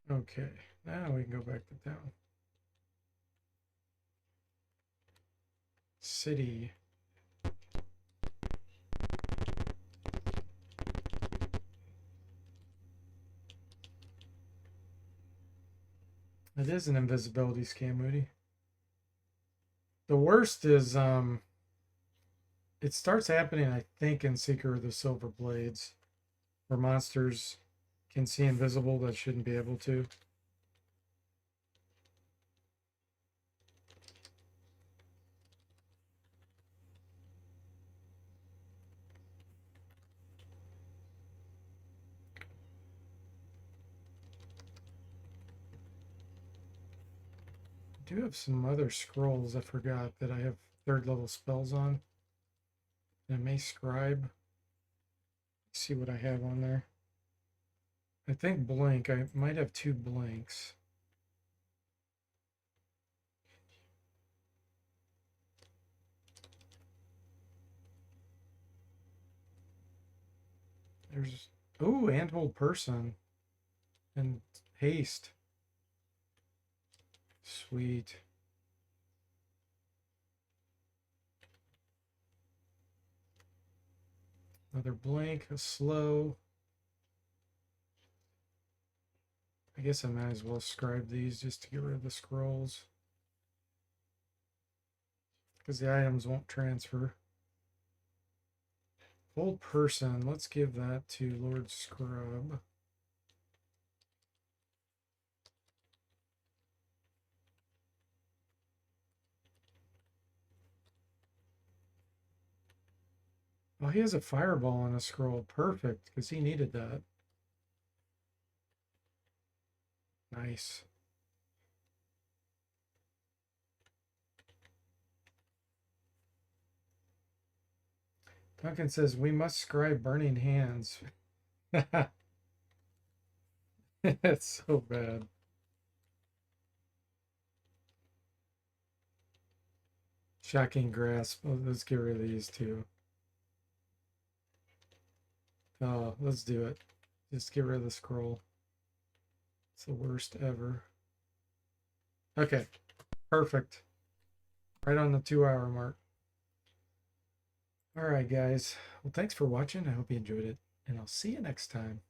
[SPEAKER 1] Okay, now we can go back to town. City. It is an invisibility scam, Moody. The worst is it starts happening, I think, in Seeker of the Silver Blades, where monsters can see invisible that shouldn't be able to. I do have some other scrolls I forgot that I have 3rd level spells on. I may scribe. See what I have on there. I think blank. I might have 2 blanks. There's and hold person and haste. Sweet. Another blank, a slow. I guess I might as well scribe these just to get rid of the scrolls, because the items won't transfer. Hold person, let's give that to Lord Scrub. Oh, he has a fireball on a scroll. Perfect, because he needed that. Nice. Duncan says, we must scribe burning hands. It's so bad. Shocking grasp. Oh, let's get rid of these two. Oh, let's do it. Just get rid of the scroll. It's the worst ever. Okay, perfect. Right on the 2-hour mark. All right, guys. Well, thanks for watching. I hope you enjoyed it, and I'll see you next time.